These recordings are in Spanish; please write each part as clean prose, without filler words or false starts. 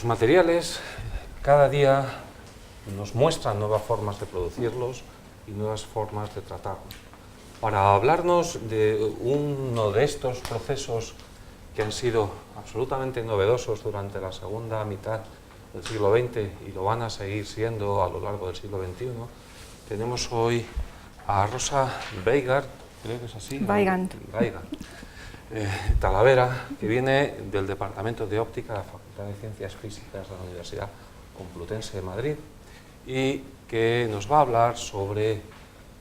Los materiales cada día nos muestran nuevas formas de producirlos y nuevas formas de tratarlos. Para hablarnos de uno de estos procesos que han sido absolutamente novedosos durante la segunda mitad del siglo XX y lo van a seguir siendo a lo largo del siglo XXI, tenemos hoy a Rosa Weigand, creo que es así, Weigand. Talavera, que viene del Departamento de Óptica de la Facultad de Ciencias Físicas de la Universidad Complutense de Madrid y que nos va a hablar sobre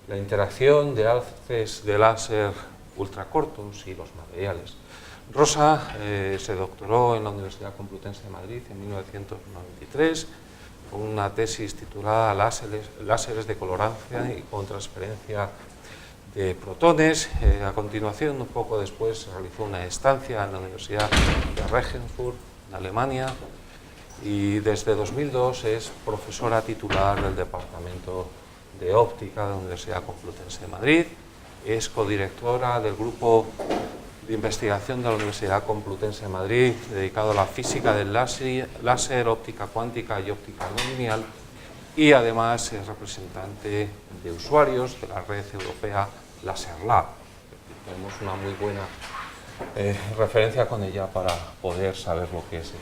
la interacción de haces de láser ultracortos y los materiales. Rosa se doctoró en la Universidad Complutense de Madrid en 1993 con una tesis titulada Láseres de colorancia y con transferencia de protones. A continuación, un poco después, realizó una estancia en la Universidad de Regensburg, en Alemania, y desde 2002 es profesora titular del Departamento de Óptica de la Universidad Complutense de Madrid, es codirectora del grupo de investigación de la Universidad Complutense de Madrid dedicado a la física del láser, óptica cuántica y óptica no lineal, y además es representante de usuarios de la red europea LaserLab. Tenemos una muy buena referencia con ella para poder saber lo que es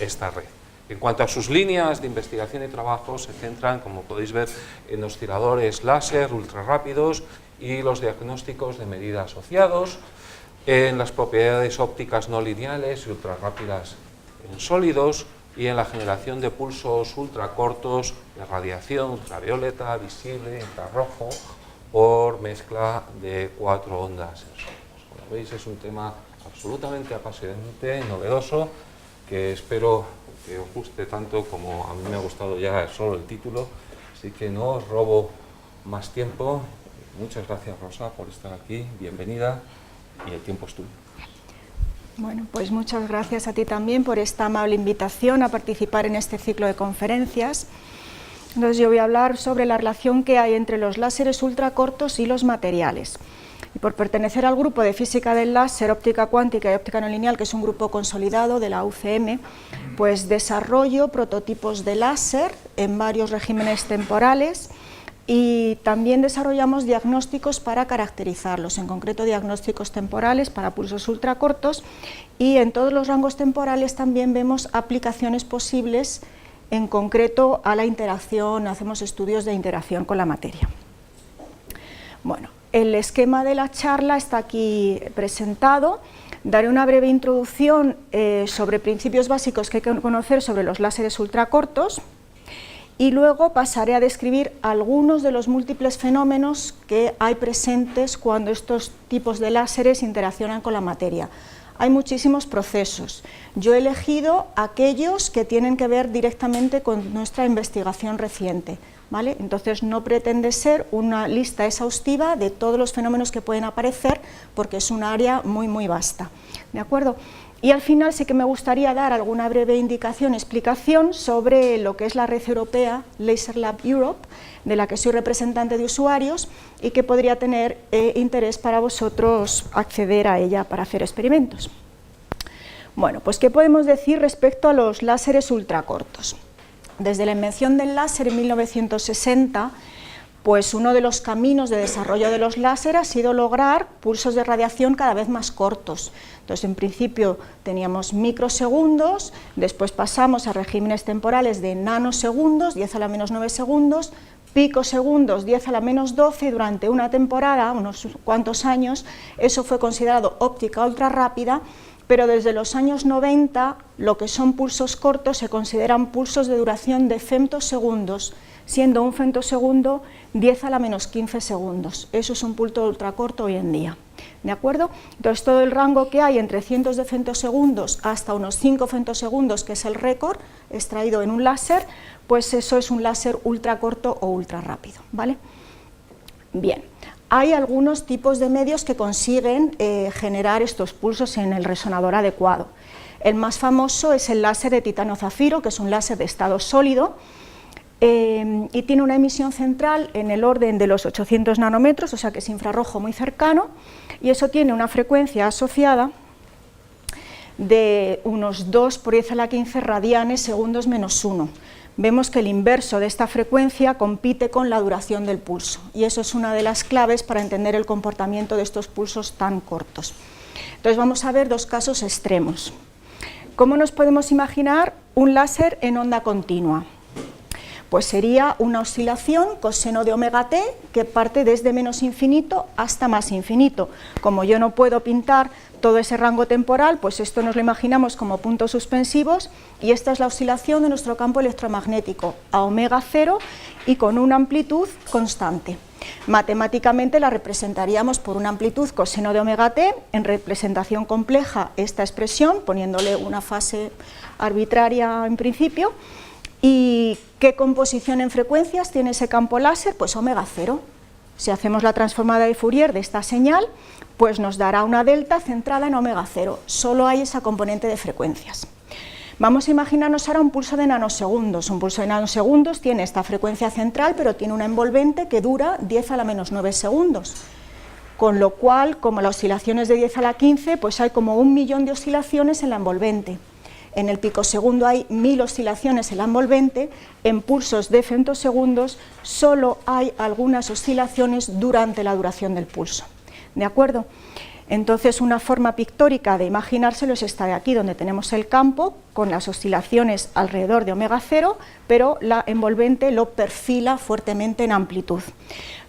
esta red. En cuanto a sus líneas de investigación y trabajo, se centran, como podéis ver, en osciladores láser ultrarrápidos y los diagnósticos de medida asociados, en las propiedades ópticas no lineales y ultrarrápidas en sólidos y en la generación de pulsos ultracortos de radiación ultravioleta, visible, infrarrojo, por mezcla de 4 ondas en sólidos. Como veis, es un tema absolutamente apasionante, novedoso, que espero que os guste tanto como a mí me ha gustado ya solo el título, así que no os robo más tiempo. Muchas gracias, Rosa, por estar aquí, bienvenida, y el tiempo es tuyo. Bueno, pues muchas gracias a ti también por esta amable invitación a participar en este ciclo de conferencias. Entonces yo voy a hablar sobre la relación que hay entre los láseres ultracortos y los materiales. Y por pertenecer al grupo de física del láser, óptica cuántica y óptica no lineal, que es un grupo consolidado de la UCM, pues desarrollo prototipos de láser en varios regímenes temporales y también desarrollamos diagnósticos para caracterizarlos, en concreto diagnósticos temporales para pulsos ultracortos, y en todos los rangos temporales también vemos aplicaciones posibles, en concreto a la interacción, hacemos estudios de interacción con la materia. Bueno, el esquema de la charla está aquí presentado. Daré una breve introducción sobre principios básicos que hay que conocer sobre los láseres ultracortos y luego pasaré a describir algunos de los múltiples fenómenos que hay presentes cuando estos tipos de láseres interaccionan con la materia. Hay muchísimos procesos. Yo he elegido aquellos que tienen que ver directamente con nuestra investigación reciente, ¿vale? Entonces no pretende ser una lista exhaustiva de todos los fenómenos que pueden aparecer porque es un área muy vasta, ¿de acuerdo? Y al final sí que me gustaría dar alguna breve indicación, explicación sobre lo que es la red europea LaserLab Europe, de la que soy representante de usuarios y que podría tener interés para vosotros acceder a ella para hacer experimentos. Bueno, pues ¿qué podemos decir respecto a los láseres ultracortos? Desde la invención del láser en 1960, pues uno de los caminos de desarrollo de los láser ha sido lograr pulsos de radiación cada vez más cortos. Entonces, en principio teníamos microsegundos, después pasamos a regímenes temporales de nanosegundos, 10 a la menos 9 segundos, picosegundos, 10 a la menos 12, y durante una temporada, unos cuantos años, eso fue considerado óptica ultrarrápida, pero desde los años 90 lo que son pulsos cortos se consideran pulsos de duración de femtosegundos, siendo un femtosegundo 10 a la menos 15 segundos. Eso es un pulso ultracorto hoy en día, ¿de acuerdo? Entonces todo el rango que hay entre cientos de femtosegundos hasta unos 5 femtosegundos, que es el récord extraído en un láser, pues eso es un láser ultracorto o ultrarrápido, ¿vale? Bien. Hay algunos tipos de medios que consiguen generar estos pulsos en el resonador adecuado. El más famoso es el láser de titano-zafiro, que es un láser de estado sólido y tiene una emisión central en el orden de los 800 nanómetros, o sea que es infrarrojo muy cercano, y eso tiene una frecuencia asociada de unos 2 por 10 a la 15 radianes segundos menos 1. Vemos que el inverso de esta frecuencia compite con la duración del pulso, y eso es una de las claves para entender el comportamiento de estos pulsos tan cortos. Entonces vamos a ver dos casos extremos. ¿Cómo nos podemos imaginar un láser en onda continua? Pues sería una oscilación coseno de omega t que parte desde menos infinito hasta más infinito. Como yo no puedo pintar todo ese rango temporal, pues esto nos lo imaginamos como puntos suspensivos, y esta es la oscilación de nuestro campo electromagnético a omega 0 y con una amplitud constante. Matemáticamente la representaríamos por una amplitud coseno de omega t, en representación compleja esta expresión, poniéndole una fase arbitraria en principio. ¿Y qué composición en frecuencias tiene ese campo láser? Pues omega 0. Si hacemos la transformada de Fourier de esta señal, pues nos dará una delta centrada en omega 0. Solo hay esa componente de frecuencias. Vamos a imaginarnos ahora un pulso de nanosegundos. Un pulso de nanosegundos tiene esta frecuencia central, pero tiene una envolvente que dura 10 a la menos 9 segundos. Con lo cual, como la oscilación es de 10 a la 15, pues hay como 1 millón de oscilaciones en la envolvente. En el picosegundo hay 1000 oscilaciones en la envolvente. En pulsos de femtosegundos solo hay algunas oscilaciones durante la duración del pulso. ¿De acuerdo? Entonces, una forma pictórica de imaginárselo es esta de aquí, donde tenemos el campo con las oscilaciones alrededor de omega 0, pero la envolvente lo perfila fuertemente en amplitud.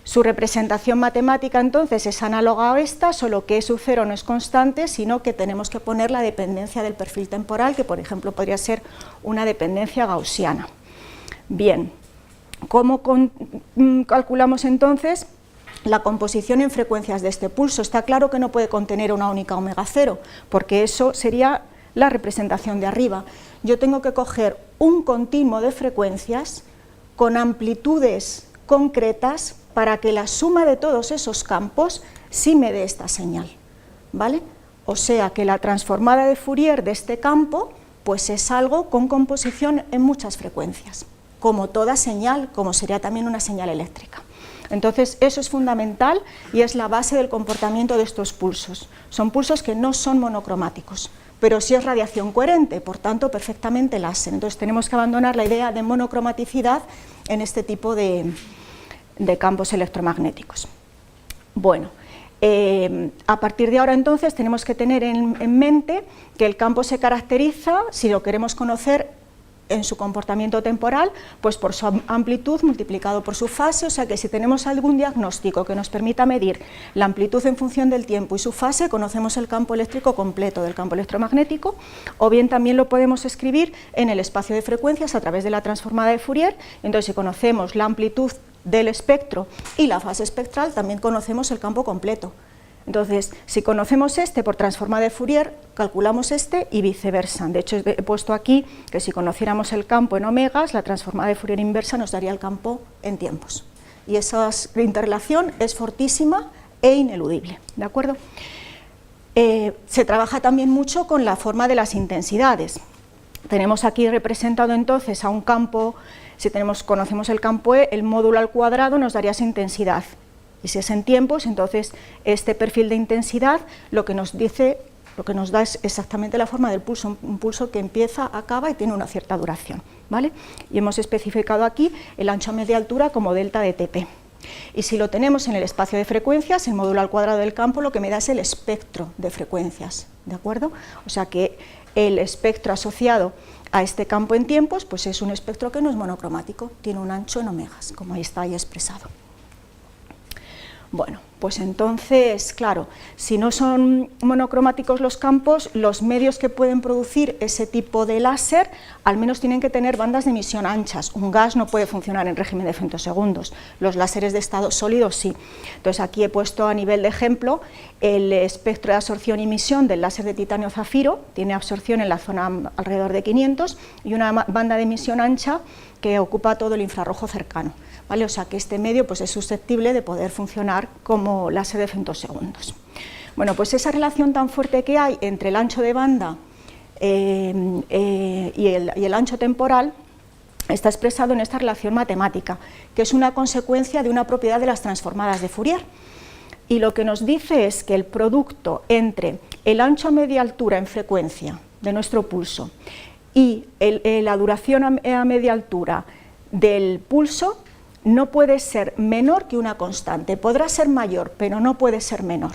Su representación matemática entonces es análoga a esta, solo que S0 no es constante, sino que tenemos que poner la dependencia del perfil temporal, que por ejemplo podría ser una dependencia gaussiana. Bien, ¿cómo calculamos entonces la composición en frecuencias de este pulso? Está claro que no puede contener una única omega 0, porque eso sería la representación de arriba. Yo tengo que coger un continuo de frecuencias con amplitudes concretas para que la suma de todos esos campos sí me dé esta señal, ¿vale? O sea que la transformada de Fourier de este campo pues es algo con composición en muchas frecuencias, como toda señal, como sería también una señal eléctrica. Entonces eso es fundamental y es la base del comportamiento de estos pulsos. Son pulsos que no son monocromáticos, pero sí es radiación coherente, por tanto perfectamente láser. Entonces tenemos que abandonar la idea de monocromaticidad en este tipo de campos electromagnéticos. Bueno, a partir de ahora entonces tenemos que tener en mente que el campo se caracteriza, si lo queremos conocer en su comportamiento temporal, pues por su amplitud multiplicado por su fase, o sea que si tenemos algún diagnóstico que nos permita medir la amplitud en función del tiempo y su fase, conocemos el campo eléctrico completo del campo electromagnético, o bien también lo podemos escribir en el espacio de frecuencias a través de la transformada de Fourier. Entonces, si conocemos la amplitud del espectro y la fase espectral, también conocemos el campo completo. Entonces, si conocemos este por transformada de Fourier, calculamos este y viceversa. De hecho, he puesto aquí que si conociéramos el campo en omegas, la transformada de Fourier inversa nos daría el campo en tiempos. Y esa interrelación es fortísima e ineludible, ¿de acuerdo? Se trabaja también mucho con la forma de las intensidades. Tenemos aquí representado entonces a un campo, si conocemos el campo E, el módulo al cuadrado nos daría esa intensidad. Y si es en tiempos, entonces este perfil de intensidad lo que nos da es exactamente la forma del pulso, un pulso que empieza, acaba y tiene una cierta duración, ¿vale? Y hemos especificado aquí el ancho a media altura como delta de Tp. Y si lo tenemos en el espacio de frecuencias, el módulo al cuadrado del campo lo que me da es el espectro de frecuencias, ¿de acuerdo? O sea que el espectro asociado a este campo en tiempos pues es un espectro que no es monocromático, tiene un ancho en omegas, como ahí está ahí expresado. Bueno, pues entonces, claro, si no son monocromáticos los campos, los medios que pueden producir ese tipo de láser al menos tienen que tener bandas de emisión anchas. Un gas no puede funcionar en régimen de femtosegundos, los láseres de estado sólido sí. Entonces aquí he puesto a nivel de ejemplo el espectro de absorción y emisión del láser de titanio zafiro, tiene absorción en la zona alrededor de 500 y una banda de emisión ancha que ocupa todo el infrarrojo cercano, ¿vale? O sea que este medio pues, es susceptible de poder funcionar como láser de femtosegundos. Bueno, pues esa relación tan fuerte que hay entre el ancho de banda y el ancho temporal está expresado en esta relación matemática, que es una consecuencia de una propiedad de las transformadas de Fourier. y lo que nos dice es que el producto entre el ancho a media altura en frecuencia de nuestro pulso y la duración a media altura del pulso no puede ser menor que una constante. Podrá ser mayor, pero no puede ser menor.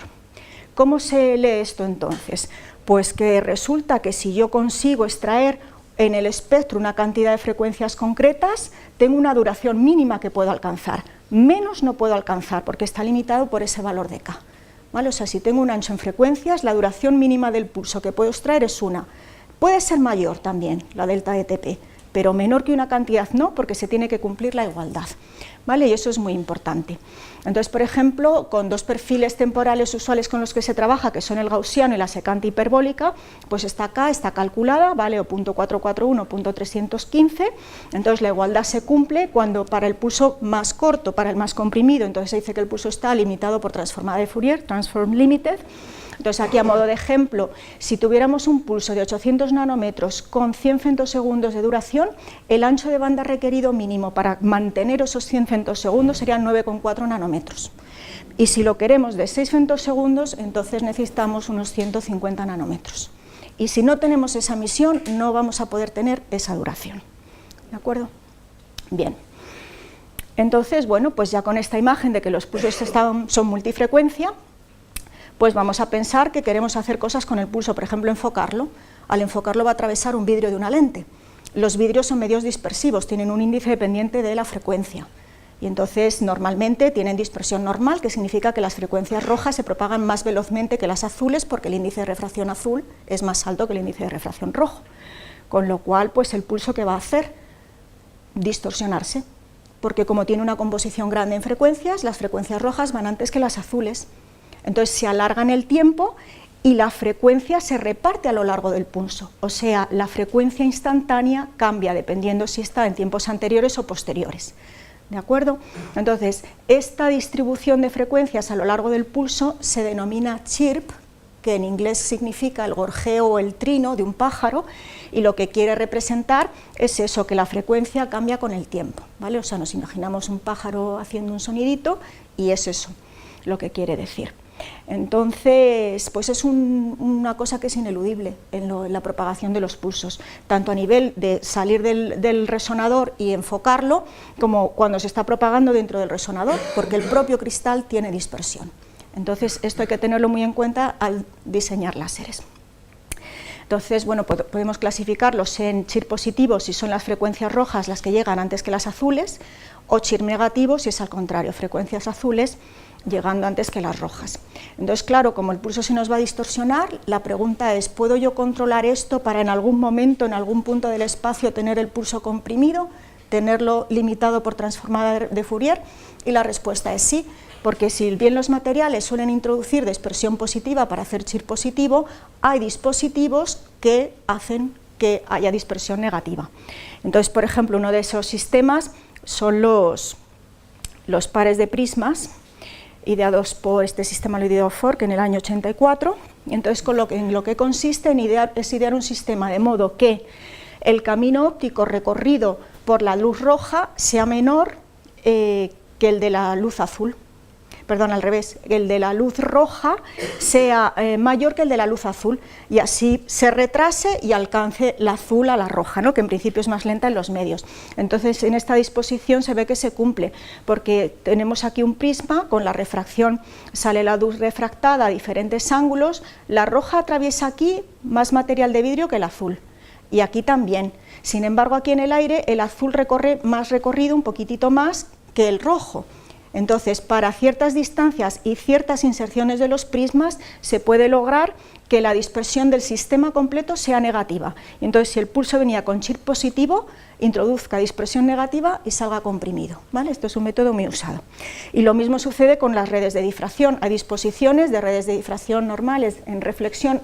¿Cómo se lee esto entonces? Pues que resulta que si yo consigo extraer en el espectro una cantidad de frecuencias concretas, tengo una duración mínima que puedo alcanzar. Menos no puedo alcanzar porque está limitado por ese valor de K. ¿Vale? O sea, si tengo un ancho en frecuencias, la duración mínima del pulso que puedo extraer es una. Puede ser mayor también, la delta de Tp, pero menor que una cantidad no, porque se tiene que cumplir la igualdad, ¿vale? Y eso es muy importante. Entonces, por ejemplo, con dos perfiles temporales usuales con los que se trabaja, que son el gaussiano y la secante hiperbólica, pues esta K está calculada, ¿vale? O .441, .315, entonces la igualdad se cumple cuando para el pulso más corto, para el más comprimido, entonces se dice que el pulso está limitado por transformada de Fourier, transform limited. Entonces aquí a modo de ejemplo, si tuviéramos un pulso de 800 nanómetros con 100 femtosegundos de duración, el ancho de banda requerido mínimo para mantener esos 100 femtosegundos serían 9,4 nanómetros. Y si lo queremos de 6 femtosegundos, entonces necesitamos unos 150 nanómetros. Y si no tenemos esa misión, no vamos a poder tener esa duración. ¿De acuerdo? Bien. Entonces, bueno, pues ya con esta imagen de que los pulsos son multifrecuencia, pues vamos a pensar que queremos hacer cosas con el pulso, por ejemplo, enfocarlo. Al enfocarlo va a atravesar un vidrio de una lente. Los vidrios son medios dispersivos, tienen un índice dependiente de la frecuencia. Y entonces, normalmente, tienen dispersión normal, que significa que las frecuencias rojas se propagan más velozmente que las azules, porque el índice de refracción azul es más alto que el índice de refracción rojo. Con lo cual, pues el pulso, ¿qué va a hacer? Distorsionarse, porque como tiene una composición grande en frecuencias, las frecuencias rojas van antes que las azules. Entonces se alarga en el tiempo y la frecuencia se reparte a lo largo del pulso, o sea, la frecuencia instantánea cambia dependiendo si está en tiempos anteriores o posteriores. ¿De acuerdo? Entonces, esta distribución de frecuencias a lo largo del pulso se denomina chirp, que en inglés significa el gorjeo o el trino de un pájaro, y lo que quiere representar es eso, que la frecuencia cambia con el tiempo, ¿vale? O sea, nos imaginamos un pájaro haciendo un sonidito y es eso lo que quiere decir. Entonces, pues es una cosa que es ineludible en la propagación de los pulsos, tanto a nivel de salir del resonador y enfocarlo, como cuando se está propagando dentro del resonador, porque el propio cristal tiene dispersión. Entonces, esto hay que tenerlo muy en cuenta al diseñar láseres. Entonces, bueno, podemos clasificarlos en chirp positivos si son las frecuencias rojas las que llegan antes que las azules, o chirp negativos si es al contrario, frecuencias azules llegando antes que las rojas. Entonces, claro, como el pulso se nos va a distorsionar, la pregunta es, ¿puedo yo controlar esto para en algún momento, en algún punto del espacio, tener el pulso comprimido, tenerlo limitado por transformada de Fourier? Y la respuesta es sí, porque si bien los materiales suelen introducir dispersión positiva para hacer chirp positivo, hay dispositivos que hacen que haya dispersión negativa. Entonces, por ejemplo, uno de esos sistemas son los pares de prismas, ideados por este sistema lo ideó Fork en el año 84, y entonces en lo que consiste es idear un sistema de modo que el camino óptico recorrido por la luz roja sea menor que el de la luz azul. Perdón, al revés, el de la luz roja sea mayor que el de la luz azul, y así se retrase y alcance la azul a la roja, ¿no? Que en principio es más lenta en los medios. Entonces, en esta disposición se ve que se cumple, porque tenemos aquí un prisma, con la refracción sale la luz refractada a diferentes ángulos, la roja atraviesa aquí más material de vidrio que el azul, y aquí también. Sin embargo, aquí en el aire el azul recorre más recorrido, un poquitito más que el rojo. Entonces, para ciertas distancias y ciertas inserciones de los prismas se puede lograr que la dispersión del sistema completo sea negativa. Y entonces, si el pulso venía con chirp positivo, introduzca dispersión negativa y salga comprimido, ¿vale? Esto es un método muy usado. Y lo mismo sucede con las redes de difracción. Hay disposiciones de redes de difracción normales en reflexión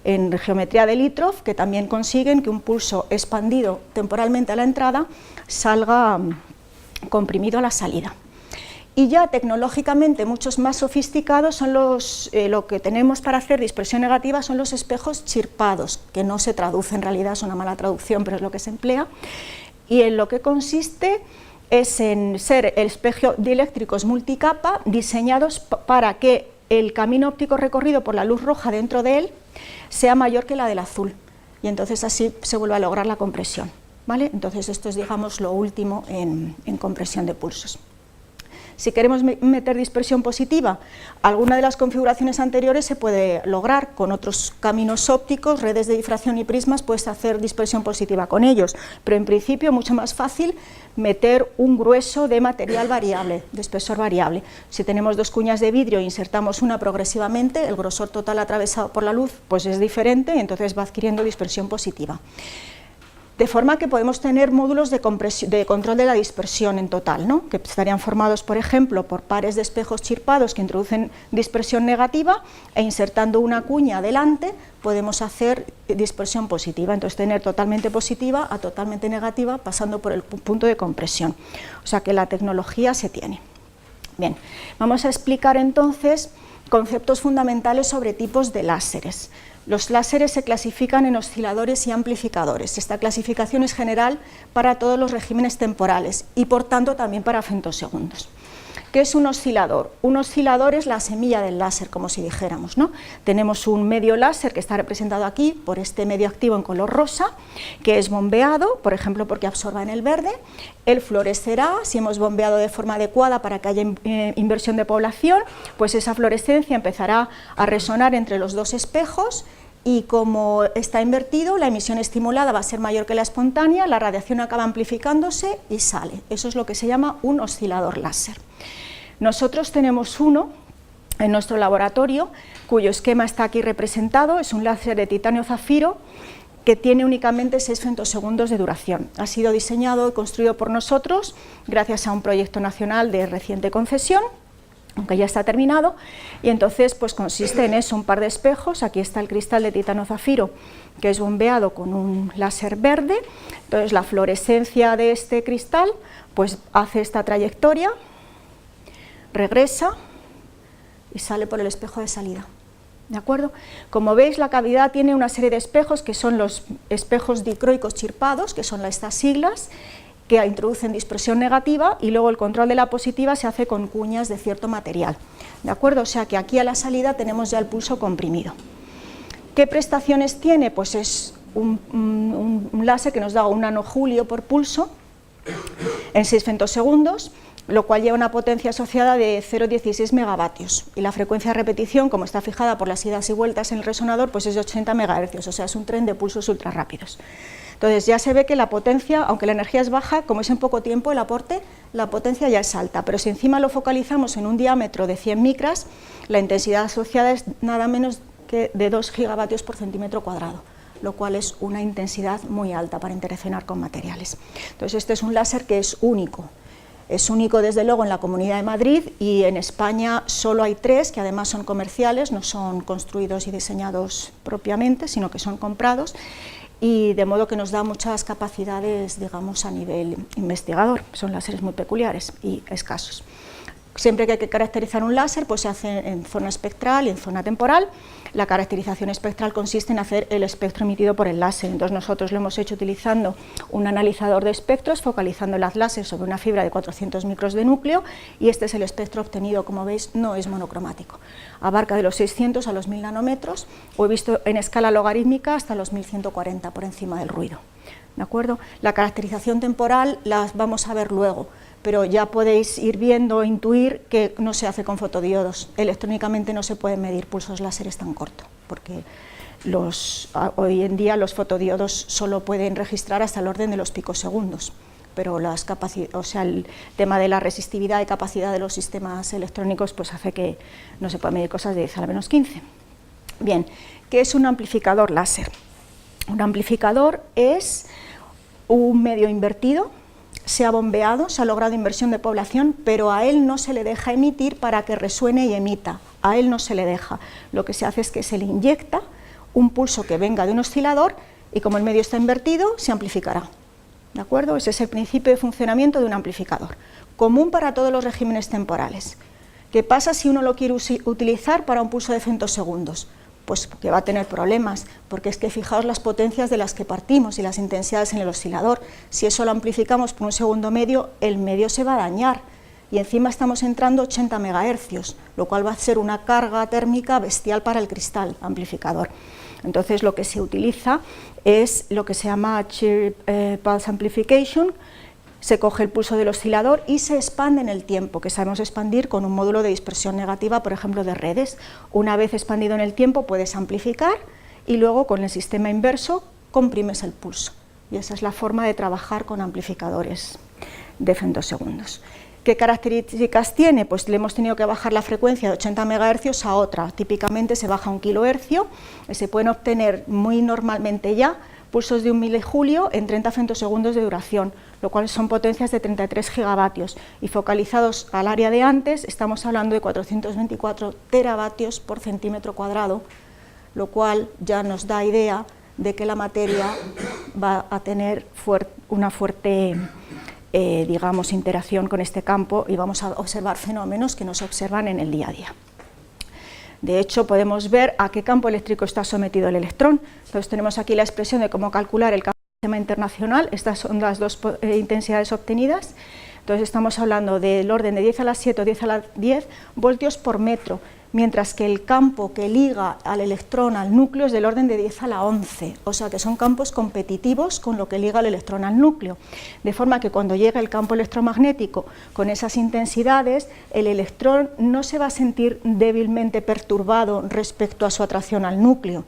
en geometría de Litroff que también consiguen que un pulso expandido temporalmente a la entrada salga comprimido a la salida. Y ya tecnológicamente muchos más sofisticados son lo que tenemos para hacer dispersión negativa son los espejos chirpados, que no se traduce en realidad, es una mala traducción, pero es lo que se emplea, y en lo que consiste es en ser espejos dieléctricos multicapa diseñados para que el camino óptico recorrido por la luz roja dentro de él sea mayor que la del azul, y entonces así se vuelve a lograr la compresión, ¿vale? Entonces esto es, digamos, lo último en compresión de pulsos. Si queremos meter dispersión positiva, alguna de las configuraciones anteriores se puede lograr con otros caminos ópticos, redes de difracción y prismas, puedes hacer dispersión positiva con ellos, pero en principio mucho más fácil meter un grueso de material variable, de espesor variable. Si tenemos 2 cuñas de vidrio e insertamos una progresivamente, el grosor total atravesado por la luz pues es diferente y entonces va adquiriendo dispersión positiva. De forma que podemos tener módulos de control de la dispersión en total, ¿no? Que estarían formados, por ejemplo, por pares de espejos chirpados que introducen dispersión negativa, e insertando una cuña adelante podemos hacer dispersión positiva, entonces tener totalmente positiva a totalmente negativa pasando por el punto de compresión. O sea que la tecnología se tiene. Bien, vamos a explicar entonces conceptos fundamentales sobre tipos de láseres. Los láseres se clasifican en osciladores y amplificadores. Esta clasificación es general para todos los regímenes temporales y por tanto también para femtosegundos. ¿Qué es un oscilador? Un oscilador es la semilla del láser, como si dijéramos, ¿no? Tenemos un medio láser que está representado aquí por este medio activo en color rosa, que es bombeado, por ejemplo, porque absorba en el verde. Él florecerá, si hemos bombeado de forma adecuada para que haya inversión de población, pues esa fluorescencia empezará a resonar entre los 2 espejos, y como está invertido, la emisión estimulada va a ser mayor que la espontánea, la radiación acaba amplificándose y sale. Eso es lo que se llama un oscilador láser. Nosotros tenemos uno en nuestro laboratorio, cuyo esquema está aquí representado, es un láser de titanio zafiro, que tiene únicamente 6 femtosegundos de duración. Ha sido diseñado y construido por nosotros gracias a un proyecto nacional de reciente concesión, aunque ya está terminado, y entonces pues consiste en eso, un par de espejos. Aquí está el cristal de titanio zafiro, que es bombeado con un láser verde. Entonces la fluorescencia de este cristal pues hace esta trayectoria, regresa y sale por el espejo de salida. ¿De acuerdo? Como veis, la cavidad tiene una serie de espejos que son los espejos dicroicos chirpados, que son estas siglas, que introducen dispersión negativa, y luego el control de la positiva se hace con cuñas de cierto material. ¿De acuerdo? O sea que aquí a la salida tenemos ya el pulso comprimido. ¿Qué prestaciones tiene? Pues es un láser que nos da 1 nanojulio por pulso en 6 femtosegundos, lo cual lleva una potencia asociada de 0,16 megavatios, y la frecuencia de repetición, como está fijada por las idas y vueltas en el resonador, pues es de 80 megahercios, o sea, es un tren de pulsos ultra rápidos. Entonces ya se ve que la potencia, aunque la energía es baja, como es en poco tiempo el aporte, la potencia ya es alta, pero si encima lo focalizamos en un diámetro de 100 micras, la intensidad asociada es nada menos que de 2 gigavatios por centímetro cuadrado, lo cual es una intensidad muy alta para interaccionar con materiales. Entonces este es un láser que es único desde luego en la Comunidad de Madrid, y en España solo hay 3, que además son comerciales, no son construidos y diseñados propiamente, sino que son comprados, y de modo que nos da muchas capacidades, digamos, a nivel investigador. Son láseres muy peculiares y escasos. Siempre que hay que caracterizar un láser, pues se hace en zona espectral y en zona temporal. La caracterización espectral consiste en hacer el espectro emitido por el láser. Entonces nosotros lo hemos hecho utilizando un analizador de espectros, focalizando el haz láser sobre una fibra de 400 micros de núcleo, y este es el espectro obtenido. Como veis, no es monocromático. Abarca de los 600 a los 1000 nanómetros, o he visto en escala logarítmica hasta los 1140 por encima del ruido. ¿De acuerdo? La caracterización temporal la vamos a ver luego, pero ya podéis ir viendo, intuir que no se hace con fotodiodos. Electrónicamente no se pueden medir pulsos láseres tan cortos, porque hoy en día los fotodiodos solo pueden registrar hasta el orden de los picosegundos, pero el tema de la resistividad y capacidad de los sistemas electrónicos pues hace que no se puedan medir cosas de 10 a la menos 15. Bien, ¿qué es un amplificador láser? Un amplificador es un medio invertido. Se ha bombeado, se ha logrado inversión de población, pero a él no se le deja emitir para que resuene y emita. A él no se le deja. Lo que se hace es que se le inyecta un pulso que venga de un oscilador, y como el medio está invertido, se amplificará. ¿De acuerdo? Ese es el principio de funcionamiento de un amplificador, común para todos los regímenes temporales. ¿Qué pasa si uno lo quiere utilizar para un pulso de femtosegundos? Pues que va a tener problemas, porque es que fijaos las potencias de las que partimos y las intensidades en el oscilador. Si eso lo amplificamos por un segundo medio, el medio se va a dañar, y encima estamos entrando 80 MHz, lo cual va a ser una carga térmica bestial para el cristal amplificador. Entonces lo que se utiliza es lo que se llama Chirp Pulse Amplification. Se coge el pulso del oscilador y se expande en el tiempo, que sabemos expandir con un módulo de dispersión negativa, por ejemplo, de redes. Una vez expandido en el tiempo puedes amplificar y luego con el sistema inverso comprimes el pulso. Y esa es la forma de trabajar con amplificadores de femtosegundos. ¿Qué características tiene? Pues le hemos tenido que bajar la frecuencia de 80 MHz a otra. Típicamente se baja a 1 kHz, se pueden obtener muy normalmente ya pulsos de 1 millijulio en 30 femtosegundos de duración, lo cual son potencias de 33 gigavatios, y focalizados al área de antes estamos hablando de 424 teravatios por centímetro cuadrado, lo cual ya nos da idea de que la materia va a tener una fuerte digamos, interacción con este campo, y vamos a observar fenómenos que no se observan en el día a día. De hecho, podemos ver a qué campo eléctrico está sometido el electrón. Entonces tenemos aquí la expresión de cómo calcular el campo del sistema internacional. Estas son las dos intensidades obtenidas. Entonces estamos hablando del orden de 10 a la 7 o 10 a la 10 voltios por metro, mientras que el campo que liga al electrón al núcleo es del orden de 10 a la 11, o sea que son campos competitivos con lo que liga el electrón al núcleo, de forma que cuando llega el campo electromagnético con esas intensidades, el electrón no se va a sentir débilmente perturbado respecto a su atracción al núcleo,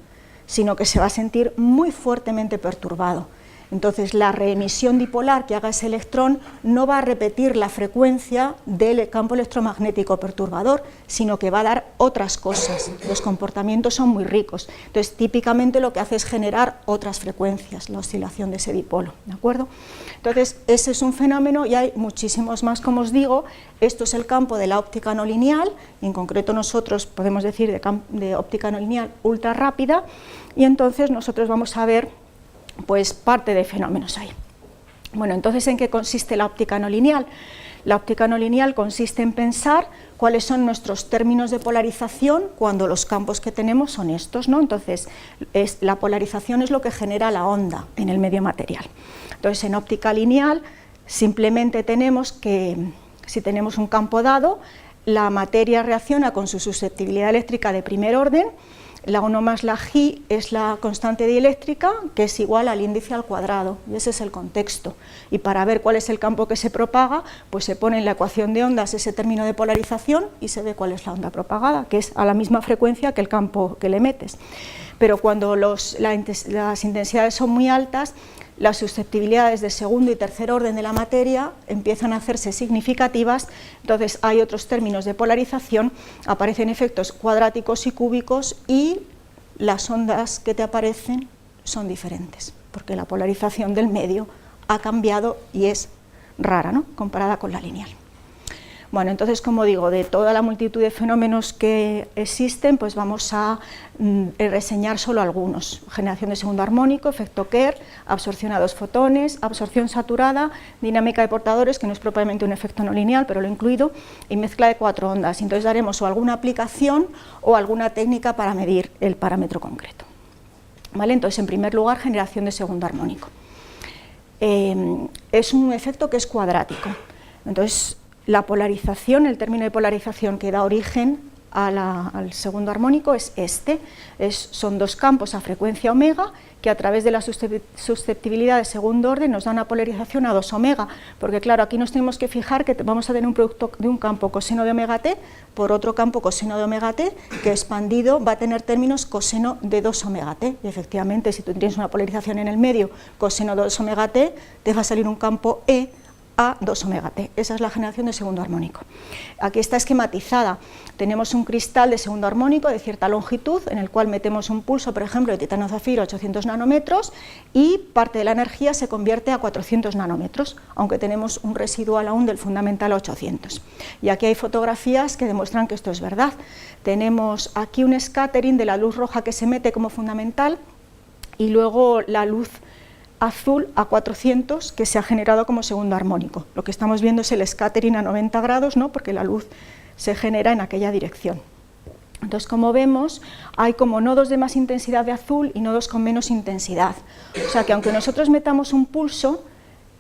sino que se va a sentir muy fuertemente perturbado. Entonces la reemisión dipolar que haga ese electrón no va a repetir la frecuencia del campo electromagnético perturbador, sino que va a dar otras cosas. Los comportamientos son muy ricos. Entonces típicamente lo que hace es generar otras frecuencias, la oscilación de ese dipolo, ¿de acuerdo? Entonces ese es un fenómeno y hay muchísimos más, como os digo. Esto es el campo de la óptica no lineal, y en concreto nosotros podemos decir de óptica no lineal ultra rápida, y entonces nosotros vamos a ver pues parte de fenómenos ahí. Bueno, entonces, ¿en qué consiste la óptica no lineal? La óptica no lineal consiste en pensar cuáles son nuestros términos de polarización cuando los campos que tenemos son estos, ¿no? Entonces, la polarización es lo que genera la onda en el medio material. Entonces, en óptica lineal simplemente tenemos que, si tenemos un campo dado, la materia reacciona con su susceptibilidad eléctrica de primer orden. La 1 más la G es la constante dieléctrica, que es igual al índice al cuadrado, y ese es el contexto. Y para ver cuál es el campo que se propaga, pues se pone en la ecuación de ondas ese término de polarización y se ve cuál es la onda propagada, que es a la misma frecuencia que el campo que le metes. Pero cuando las intensidades son muy altas, las susceptibilidades de segundo y tercer orden de la materia empiezan a hacerse significativas, entonces hay otros términos de polarización, aparecen efectos cuadráticos y cúbicos, y las ondas que te aparecen son diferentes, porque la polarización del medio ha cambiado y es rara, ¿no?, comparada con la lineal. Bueno, entonces, como digo, de toda la multitud de fenómenos que existen, pues vamos a reseñar solo algunos: generación de segundo armónico, efecto Kerr, absorción a 2 fotones, absorción saturada, dinámica de portadores, que no es propiamente un efecto no lineal, pero lo he incluido, y mezcla de 4 ondas. Entonces daremos o alguna aplicación o alguna técnica para medir el parámetro concreto. ¿Vale? Entonces, en primer lugar, generación de segundo armónico. Es un efecto que es cuadrático. Entonces, la polarización, el término de polarización que da origen al segundo armónico es este. Son 2 campos a frecuencia omega que a través de la susceptibilidad de segundo orden nos da una polarización a 2 omega, porque claro, aquí nos tenemos que fijar que vamos a tener un producto de un campo coseno de omega t por otro campo coseno de omega t, que expandido va a tener términos coseno de 2 omega t, y efectivamente si tú tienes una polarización en el medio coseno de 2 omega t, te va a salir un campo E a 2 omega t. Esa es la generación de segundo armónico. Aquí está esquematizada. Tenemos un cristal de segundo armónico de cierta longitud en el cual metemos un pulso, por ejemplo, de titanio zafiro a 800 nanómetros, y parte de la energía se convierte a 400 nanómetros, aunque tenemos un residual aún del fundamental a 800. Y aquí hay fotografías que demuestran que esto es verdad. Tenemos aquí un scattering de la luz roja que se mete como fundamental y luego la luz azul a 400 que se ha generado como segundo armónico. Lo que estamos viendo es el scattering a 90 grados, ¿no?, porque la luz se genera en aquella dirección. Entonces, como vemos, hay como nodos de más intensidad de azul y nodos con menos intensidad. O sea que aunque nosotros metamos un pulso,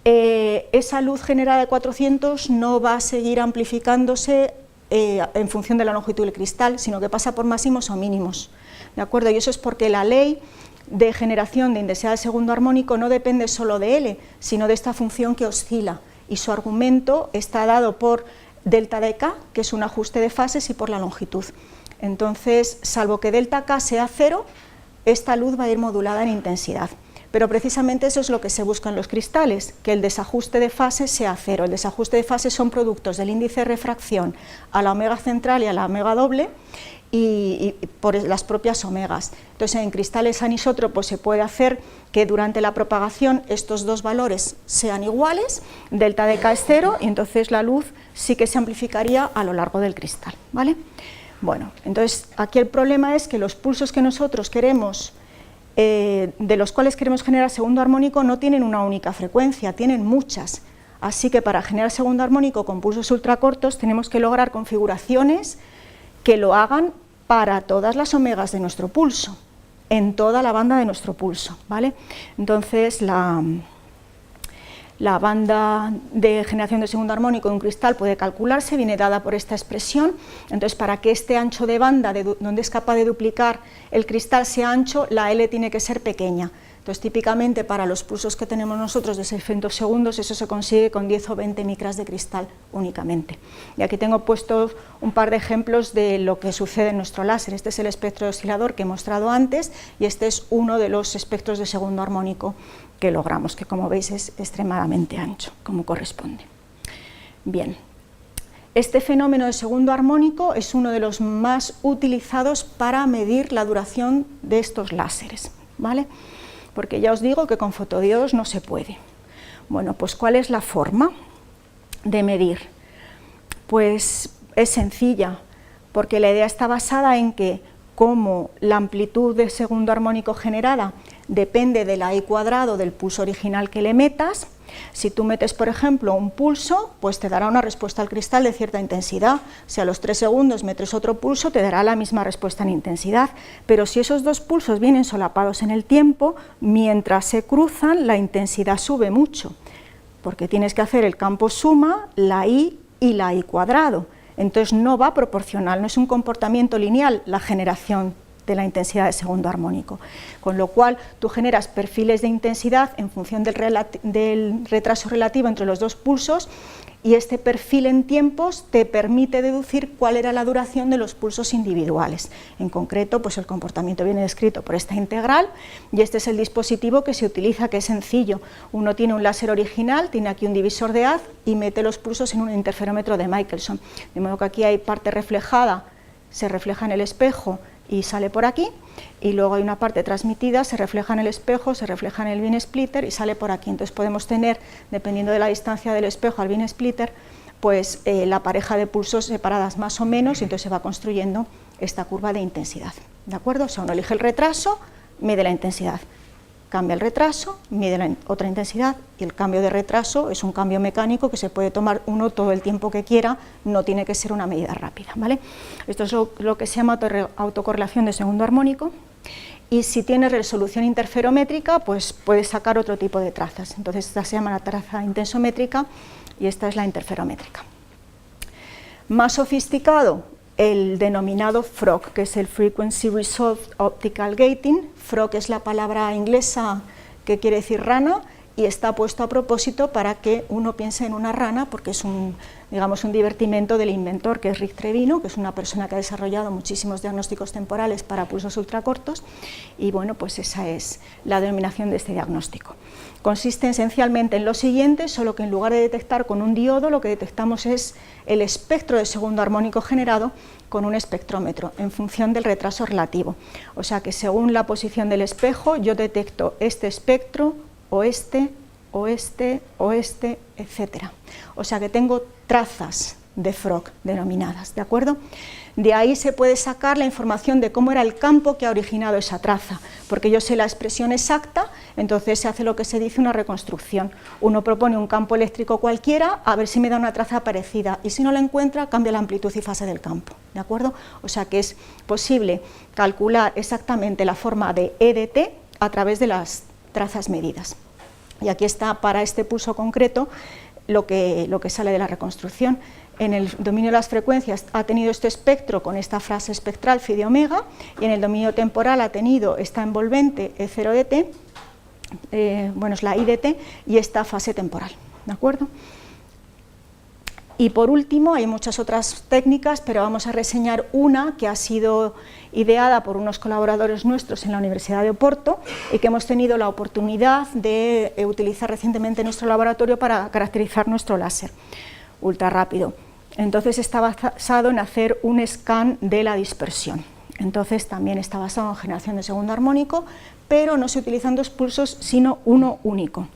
esa luz generada de 400 no va a seguir amplificándose en función de la longitud del cristal, sino que pasa por máximos o mínimos, ¿de acuerdo? Y eso es porque la ley de generación de intensidad de segundo armónico no depende solo de L, sino de esta función que oscila, y su argumento está dado por delta de K, que es un ajuste de fases, y por la longitud. Entonces, salvo que delta K sea 0, esta luz va a ir modulada en intensidad. Pero precisamente eso es lo que se busca en los cristales, que el desajuste de fase sea 0. El desajuste de fase son productos del índice de refracción a la omega central y a la omega doble, y por las propias omegas. Entonces, en cristales anisótropos se puede hacer que durante la propagación estos dos valores sean iguales, delta de K es 0, y entonces la luz sí que se amplificaría a lo largo del cristal, ¿vale? Bueno, entonces aquí el problema es que los pulsos que nosotros queremos, de los cuales queremos generar segundo armónico, no tienen una única frecuencia, tienen muchas. Así que para generar segundo armónico con pulsos ultracortos tenemos que lograr configuraciones que lo hagan para todas las omegas de nuestro pulso, en toda la banda de nuestro pulso, ¿vale? Entonces la banda de generación de segundo armónico de un cristal puede calcularse, viene dada por esta expresión. Entonces, para que este ancho de banda donde es capaz de duplicar el cristal sea ancho, la L tiene que ser pequeña. Entonces, típicamente para los pulsos que tenemos nosotros de 6 femtosegundos, eso se consigue con 10 o 20 micras de cristal únicamente. Y aquí tengo puestos un par de ejemplos de lo que sucede en nuestro láser. Este es el espectro de oscilador que he mostrado antes, y este es uno de los espectros de segundo armónico que logramos, que como veis es extremadamente ancho, como corresponde. Bien, este fenómeno de segundo armónico es uno de los más utilizados para medir la duración de estos láseres, ¿vale? Porque ya os digo que con fotodiodos no se puede. Bueno, pues ¿cuál es la forma de medir? Pues es sencilla, porque la idea está basada en que como la amplitud de segundo armónico generada depende de la I cuadrado del pulso original que le metas, si tú metes, por ejemplo, un pulso, pues te dará una respuesta al cristal de cierta intensidad. Si a los 3 segundos metes otro pulso, te dará la misma respuesta en intensidad. Pero si esos dos pulsos vienen solapados en el tiempo, mientras se cruzan, la intensidad sube mucho, porque tienes que hacer el campo suma, la I y la I cuadrado. Entonces no va proporcional, no es un comportamiento lineal la generación de la intensidad de segundo armónico, con lo cual tú generas perfiles de intensidad en función del retraso relativo entre los dos pulsos, y este perfil en tiempos te permite deducir cuál era la duración de los pulsos individuales. En concreto, pues el comportamiento viene descrito por esta integral, y este es el dispositivo que se utiliza, que es sencillo. Uno tiene un láser original, tiene aquí un divisor de haz y mete los pulsos en un interferómetro de Michelson, de modo que aquí hay parte reflejada, se refleja en el espejo y sale por aquí, y luego hay una parte transmitida, se refleja en el espejo, se refleja en el beam splitter y sale por aquí. Entonces podemos tener, dependiendo de la distancia del espejo al beam splitter, pues la pareja de pulsos separadas más o menos, y entonces se va construyendo esta curva de intensidad, ¿de acuerdo? O sea, uno elige el retraso, mide la intensidad, cambia el retraso, mide la otra intensidad, y el cambio de retraso es un cambio mecánico que se puede tomar uno todo el tiempo que quiera, no tiene que ser una medida rápida, ¿vale? Esto es lo que se llama autocorrelación de segundo armónico, y si tiene resolución interferométrica, pues puedes sacar otro tipo de trazas. Entonces esta se llama la traza intensométrica y esta es la interferométrica. Más sofisticado, el denominado FROG, que es el Frequency Resolved Optical Gating. FROG es la palabra inglesa que quiere decir rana, y está puesto a propósito para que uno piense en una rana, porque es un divertimento del inventor, que es Rick Trevino, que es una persona que ha desarrollado muchísimos diagnósticos temporales para pulsos ultracortos, y bueno, pues esa es la denominación de este diagnóstico. Consiste esencialmente en lo siguiente, solo que en lugar de detectar con un diodo, lo que detectamos es el espectro de segundo armónico generado con un espectrómetro, en función del retraso relativo. O sea que según la posición del espejo, yo detecto este espectro, o este, etc. O sea que tengo trazas de Frog denominadas, ¿de acuerdo? De ahí se puede sacar la información de cómo era el campo que ha originado esa traza, porque yo sé la expresión exacta, entonces se hace lo que se dice una reconstrucción. Uno propone un campo eléctrico cualquiera, a ver si me da una traza parecida, y si no la encuentra, cambia la amplitud y fase del campo, ¿de acuerdo? O sea que es posible calcular exactamente la forma de E de t a través de las trazas medidas. Y aquí está, para este pulso concreto, lo que sale de la reconstrucción. En el dominio de las frecuencias ha tenido este espectro con esta fase espectral phi de omega, y en el dominio temporal ha tenido esta envolvente E0 de t, bueno, es la I de t, y esta fase temporal, ¿de acuerdo? Y por último, hay muchas otras técnicas, pero vamos a reseñar una que ha sido ideada por unos colaboradores nuestros en la Universidad de Oporto y que hemos tenido la oportunidad de utilizar recientemente en nuestro laboratorio para caracterizar nuestro láser ultra rápido. Entonces está basado en hacer un scan de la dispersión. Entonces también está basado en generación de segundo armónico, pero no se utilizan dos pulsos, sino uno único.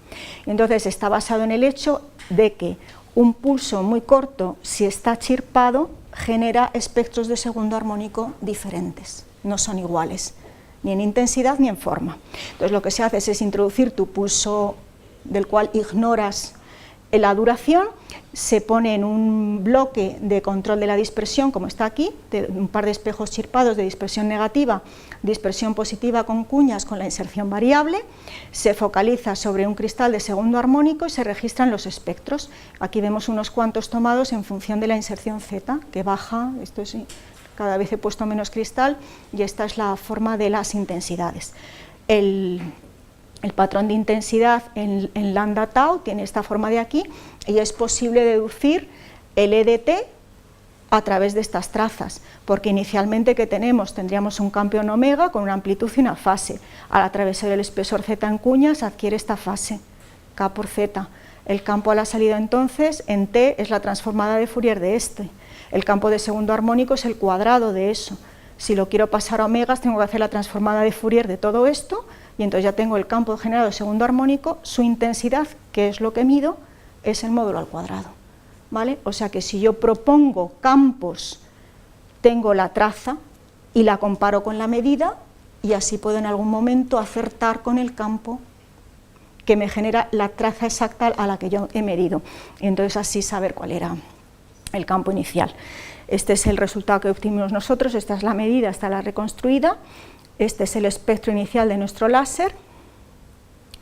Entonces está basado en el hecho de que un pulso muy corto, si está chirpado, genera espectros de segundo armónico diferentes, no son iguales, ni en intensidad ni en forma. Entonces lo que se hace es introducir tu pulso del cual ignoras la duración, se pone en un bloque de control de la dispersión, como está aquí, de un par de espejos chirpados de dispersión negativa, dispersión positiva con cuñas con la inserción variable, se focaliza sobre un cristal de segundo armónico y se registran los espectros. Aquí vemos unos cuantos tomados en función de la inserción Z, que baja, esto es, cada vez he puesto menos cristal, y esta es la forma de las intensidades. El patrón de intensidad en lambda tau tiene esta forma de aquí, y es posible deducir el E de t a través de estas trazas, porque inicialmente que tendríamos un campo en omega con una amplitud y una fase. Al atravesar el espesor z en cuñas adquiere esta fase, k por z. El campo a la salida entonces en t es la transformada de Fourier de este. El campo de segundo armónico es el cuadrado de eso. Si lo quiero pasar a omegas tengo que hacer la transformada de Fourier de todo esto, y entonces ya tengo el campo generado de segundo armónico, su intensidad, que es lo que mido, es el módulo al cuadrado, ¿vale? O sea que si yo propongo campos, tengo la traza y la comparo con la medida, y así puedo en algún momento acertar con el campo que me genera la traza exacta a la que yo he medido, y entonces así saber cuál era el campo inicial. Este es el resultado que obtuvimos nosotros, esta es la medida, esta es la reconstruida. Este es el espectro inicial de nuestro láser,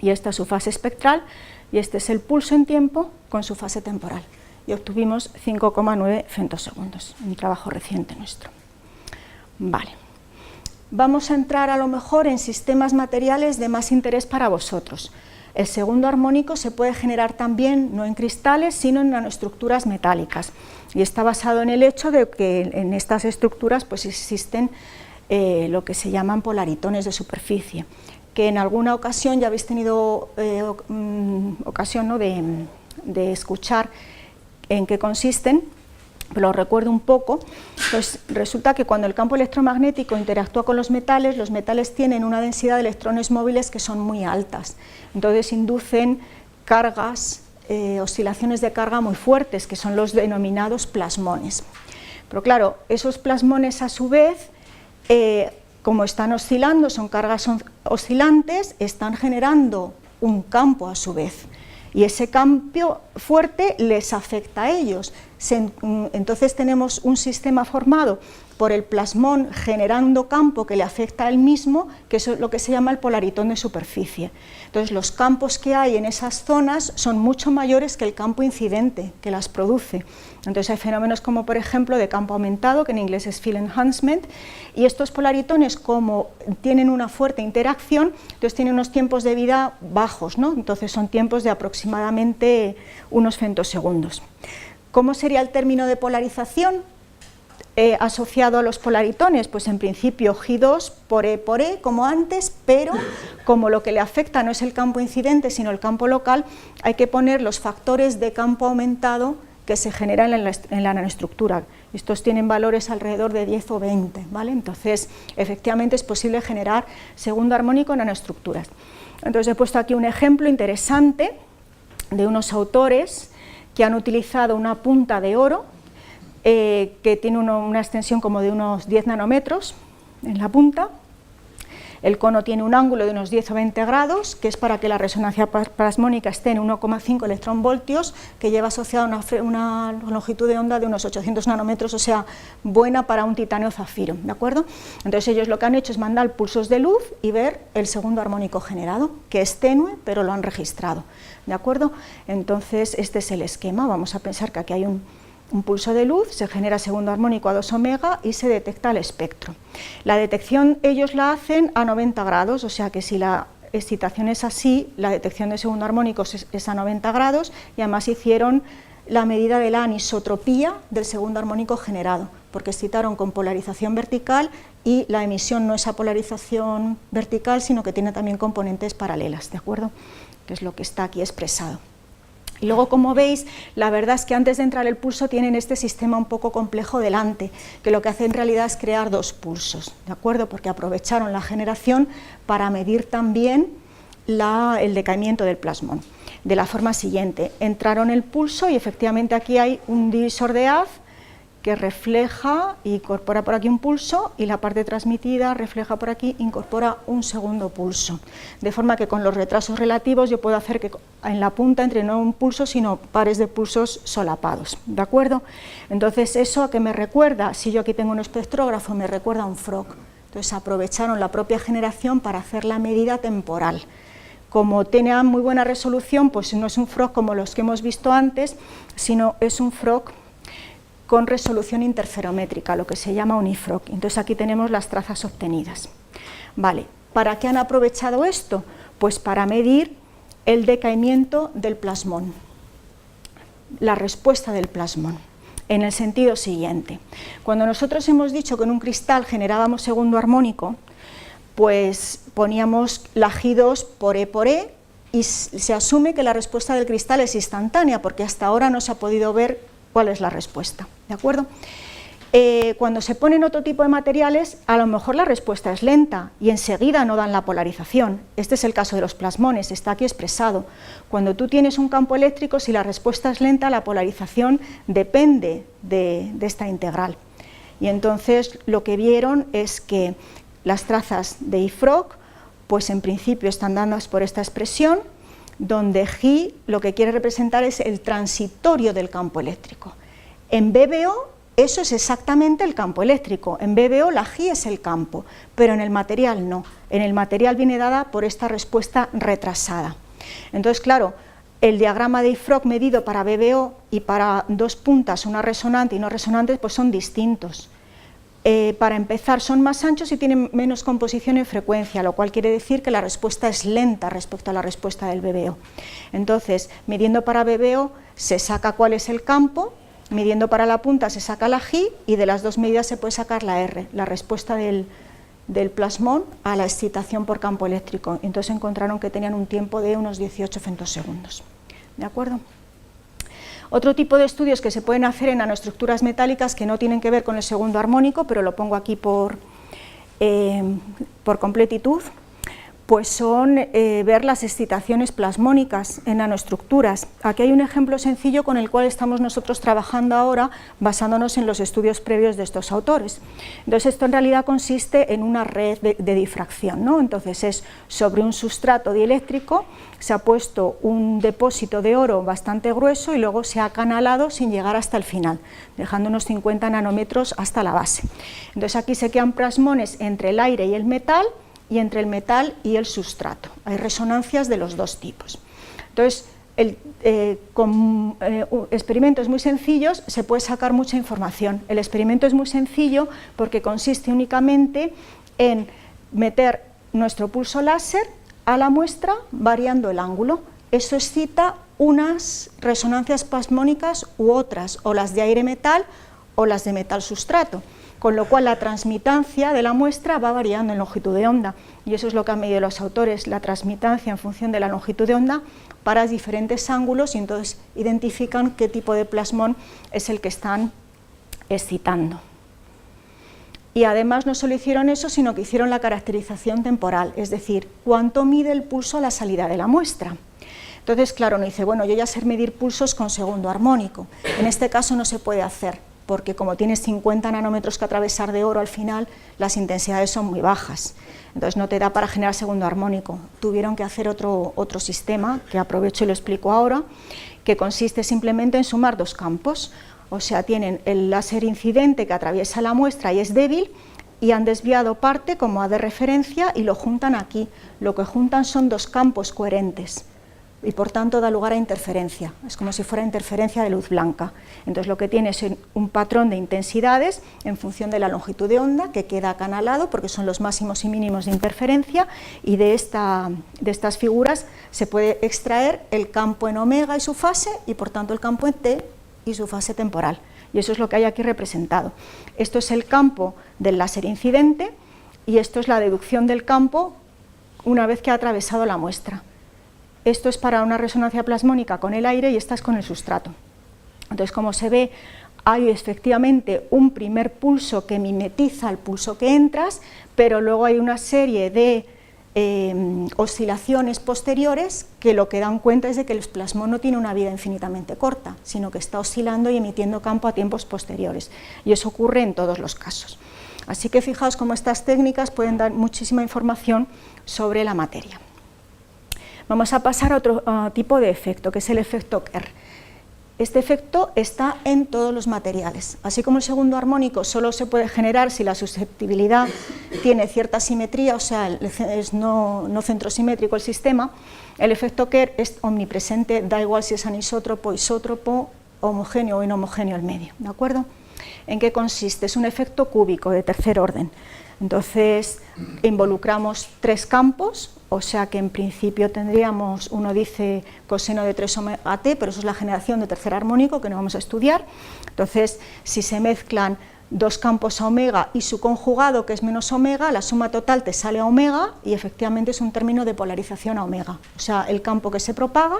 y esta es su fase espectral, y este es el pulso en tiempo con su fase temporal. Y obtuvimos 5,9 femtosegundos, un trabajo reciente nuestro. Vale. Vamos a entrar a lo mejor en sistemas materiales de más interés para vosotros. El segundo armónico se puede generar también, no en cristales, sino en nanoestructuras metálicas. Y está basado en el hecho de que en estas estructuras pues existen lo que se llaman polaritones de superficie, que en alguna ocasión ya habéis tenido ocasión, ¿no?, de escuchar en qué consisten, pero lo recuerdo un poco. Pues resulta que cuando el campo electromagnético interactúa con los metales tienen una densidad de electrones móviles que son muy altas, entonces inducen cargas, oscilaciones de carga muy fuertes, que son los denominados plasmones. Pero claro, esos plasmones a su vez, como están oscilando, son cargas oscilantes, están generando un campo a su vez, y ese campo fuerte les afecta a ellos. Entonces tenemos un sistema formado por el plasmón generando campo que le afecta a él mismo, que es lo que se llama el polaritón de superficie. Entonces los campos que hay en esas zonas son mucho mayores que el campo incidente que las produce. Entonces hay fenómenos como por ejemplo de campo aumentado, que en inglés es field enhancement, y estos polaritones, como tienen una fuerte interacción, entonces tienen unos tiempos de vida bajos, ¿no? Entonces son tiempos de aproximadamente unos femtosegundos. ¿Cómo sería el término de polarización asociado a los polaritones? Pues en principio G2 por E, como antes, pero como lo que le afecta no es el campo incidente sino el campo local, hay que poner los factores de campo aumentado que se generan en la nanoestructura. Estos tienen valores alrededor de 10 o 20, ¿vale? Entonces efectivamente es posible generar segundo armónico en nanoestructuras. Entonces he puesto aquí un ejemplo interesante de unos autores que han utilizado una punta de oro que tiene una extensión como de unos 10 nanómetros en la punta. El cono tiene un ángulo de unos 10 o 20 grados, que es para que la resonancia plasmónica esté en 1,5 electronvoltios, que lleva asociada una longitud de onda de unos 800 nanómetros, o sea, buena para un titanio zafiro, ¿de acuerdo? Entonces ellos lo que han hecho es mandar pulsos de luz y ver el segundo armónico generado, que es tenue, pero lo han registrado, ¿de acuerdo? Entonces este es el esquema. Vamos a pensar que aquí hay un pulso de luz, se genera segundo armónico a 2 omega y se detecta el espectro. La detección ellos la hacen a 90 grados, o sea que si la excitación es así, la detección de segundo armónico es a 90 grados, y además hicieron la medida de la anisotropía del segundo armónico generado, porque excitaron con polarización vertical y la emisión no es a polarización vertical, sino que tiene también componentes paralelas, ¿de acuerdo? Que es lo que está aquí expresado. Y luego, como veis, la verdad es que antes de entrar el pulso tienen este sistema un poco complejo delante, que lo que hace en realidad es crear 2 pulsos, ¿de acuerdo? Porque aprovecharon la generación para medir también el decaimiento del plasmón. De la forma siguiente, entraron el pulso y efectivamente aquí hay un divisor de haz que refleja e incorpora por aquí un pulso, y la parte transmitida refleja por aquí, incorpora un segundo pulso. De forma que con los retrasos relativos yo puedo hacer que en la punta entre no un pulso, sino pares de pulsos solapados, ¿de acuerdo? Entonces, ¿eso a qué me recuerda? Si yo aquí tengo un espectrógrafo, me recuerda a un frog. Entonces aprovecharon la propia generación para hacer la medida temporal. Como tenía muy buena resolución, pues no es un frog como los que hemos visto antes, sino es un frog con resolución interferométrica, lo que se llama un IFROG. Entonces aquí tenemos las trazas obtenidas. Vale, ¿para qué han aprovechado esto? Pues para medir el decaimiento del plasmón, la respuesta del plasmón, en el sentido siguiente. Cuando nosotros hemos dicho que en un cristal generábamos segundo armónico, pues poníamos la Gi2 por E y se asume que la respuesta del cristal es instantánea, porque hasta ahora no se ha podido ver cuál es la respuesta, ¿de acuerdo? Cuando se ponen otro tipo de materiales, a lo mejor la respuesta es lenta y enseguida no dan la polarización. Este es el caso de los plasmones, está aquí expresado. Cuando tú tienes un campo eléctrico, si la respuesta es lenta, la polarización depende de esta integral. Y entonces lo que vieron es que las trazas de IFROG, pues en principio están dadas por esta expresión, donde G lo que quiere representar es el transitorio del campo eléctrico. En BBO eso es exactamente el campo eléctrico, en BBO la G es el campo, pero en el material no, en el material viene dada por esta respuesta retrasada. Entonces, claro, el diagrama de IFROG medido para BBO y para 2 puntas, una resonante y no resonante, pues son distintos. Para empezar, son más anchos y tienen menos composición en frecuencia, lo cual quiere decir que la respuesta es lenta respecto a la respuesta del BBO. Entonces, midiendo para BBO se saca cuál es el campo, midiendo para la punta se saca la G, y de las 2 medidas se puede sacar la R, la respuesta del plasmón a la excitación por campo eléctrico. Entonces encontraron que tenían un tiempo de unos 18 femtosegundos. ¿De acuerdo? Otro tipo de estudios que se pueden hacer en nanoestructuras metálicas que no tienen que ver con el segundo armónico, pero lo pongo aquí por completitud, pues son ver las excitaciones plasmónicas en nanoestructuras. Aquí hay un ejemplo sencillo con el cual estamos nosotros trabajando ahora, basándonos en los estudios previos de estos autores. Entonces, esto en realidad consiste en una red de difracción, ¿no? Entonces, es sobre un sustrato dieléctrico, se ha puesto un depósito de oro bastante grueso y luego se ha acanalado sin llegar hasta el final, dejando unos 50 nanómetros hasta la base. Entonces, aquí se quedan plasmones entre el aire y el metal, y entre el metal y el sustrato. Hay resonancias de los 2 tipos. Entonces, con experimentos muy sencillos se puede sacar mucha información. El experimento es muy sencillo porque consiste únicamente en meter nuestro pulso láser a la muestra variando el ángulo. Eso excita unas resonancias plasmónicas u otras, o las de aire-metal o las de metal-sustrato, con lo cual la transmitancia de la muestra va variando en longitud de onda, y eso es lo que han medido los autores, la transmitancia en función de la longitud de onda para diferentes ángulos, y entonces identifican qué tipo de plasmón es el que están excitando. Y además no solo hicieron eso, sino que hicieron la caracterización temporal, es decir, cuánto mide el pulso a la salida de la muestra. Entonces, claro, no dice, bueno, yo ya sé medir pulsos con segundo armónico, en este caso no se puede hacer, porque como tienes 50 nanómetros que atravesar de oro al final, las intensidades son muy bajas, entonces no te da para generar segundo armónico. Tuvieron que hacer otro sistema, que aprovecho y lo explico ahora, que consiste simplemente en sumar dos campos, o sea, tienen el láser incidente que atraviesa la muestra y es débil, y han desviado parte como A de referencia y lo juntan aquí. Lo que juntan son dos campos coherentes y por tanto da lugar a interferencia, es como si fuera interferencia de luz blanca. Entonces lo que tiene es un patrón de intensidades en función de la longitud de onda que queda acanalado porque son los máximos y mínimos de interferencia, y de estas figuras se puede extraer el campo en omega y su fase y por tanto el campo en t y su fase temporal. Y eso es lo que hay aquí representado. Esto es el campo del láser incidente y esto es la deducción del campo una vez que ha atravesado la muestra. Esto es para una resonancia plasmónica con el aire y esta es con el sustrato. Entonces, como se ve, hay efectivamente un primer pulso que mimetiza el pulso que entras, pero luego hay una serie de oscilaciones posteriores que lo que dan cuenta es de que el plasmón no tiene una vida infinitamente corta, sino que está oscilando y emitiendo campo a tiempos posteriores, y eso ocurre en todos los casos. Así que fijaos cómo estas técnicas pueden dar muchísima información sobre la materia. Vamos a pasar a otro tipo de efecto, que es el efecto Kerr. Este efecto está en todos los materiales. Así como el segundo armónico solo se puede generar si la susceptibilidad tiene cierta simetría, o sea, es no centrosimétrico el sistema, el efecto Kerr es omnipresente, da igual si es anisótropo, isótropo, homogéneo o inhomogéneo el medio, ¿de acuerdo? ¿En qué consiste? Es un efecto cúbico de tercer orden. Entonces, involucramos tres campos, o sea que en principio tendríamos, uno dice coseno de 3 omega t, pero eso es la generación de tercer armónico que no vamos a estudiar. Entonces, si se mezclan dos campos a omega y su conjugado, que es menos omega, la suma total te sale a omega y efectivamente es un término de polarización a omega. O sea, el campo que se propaga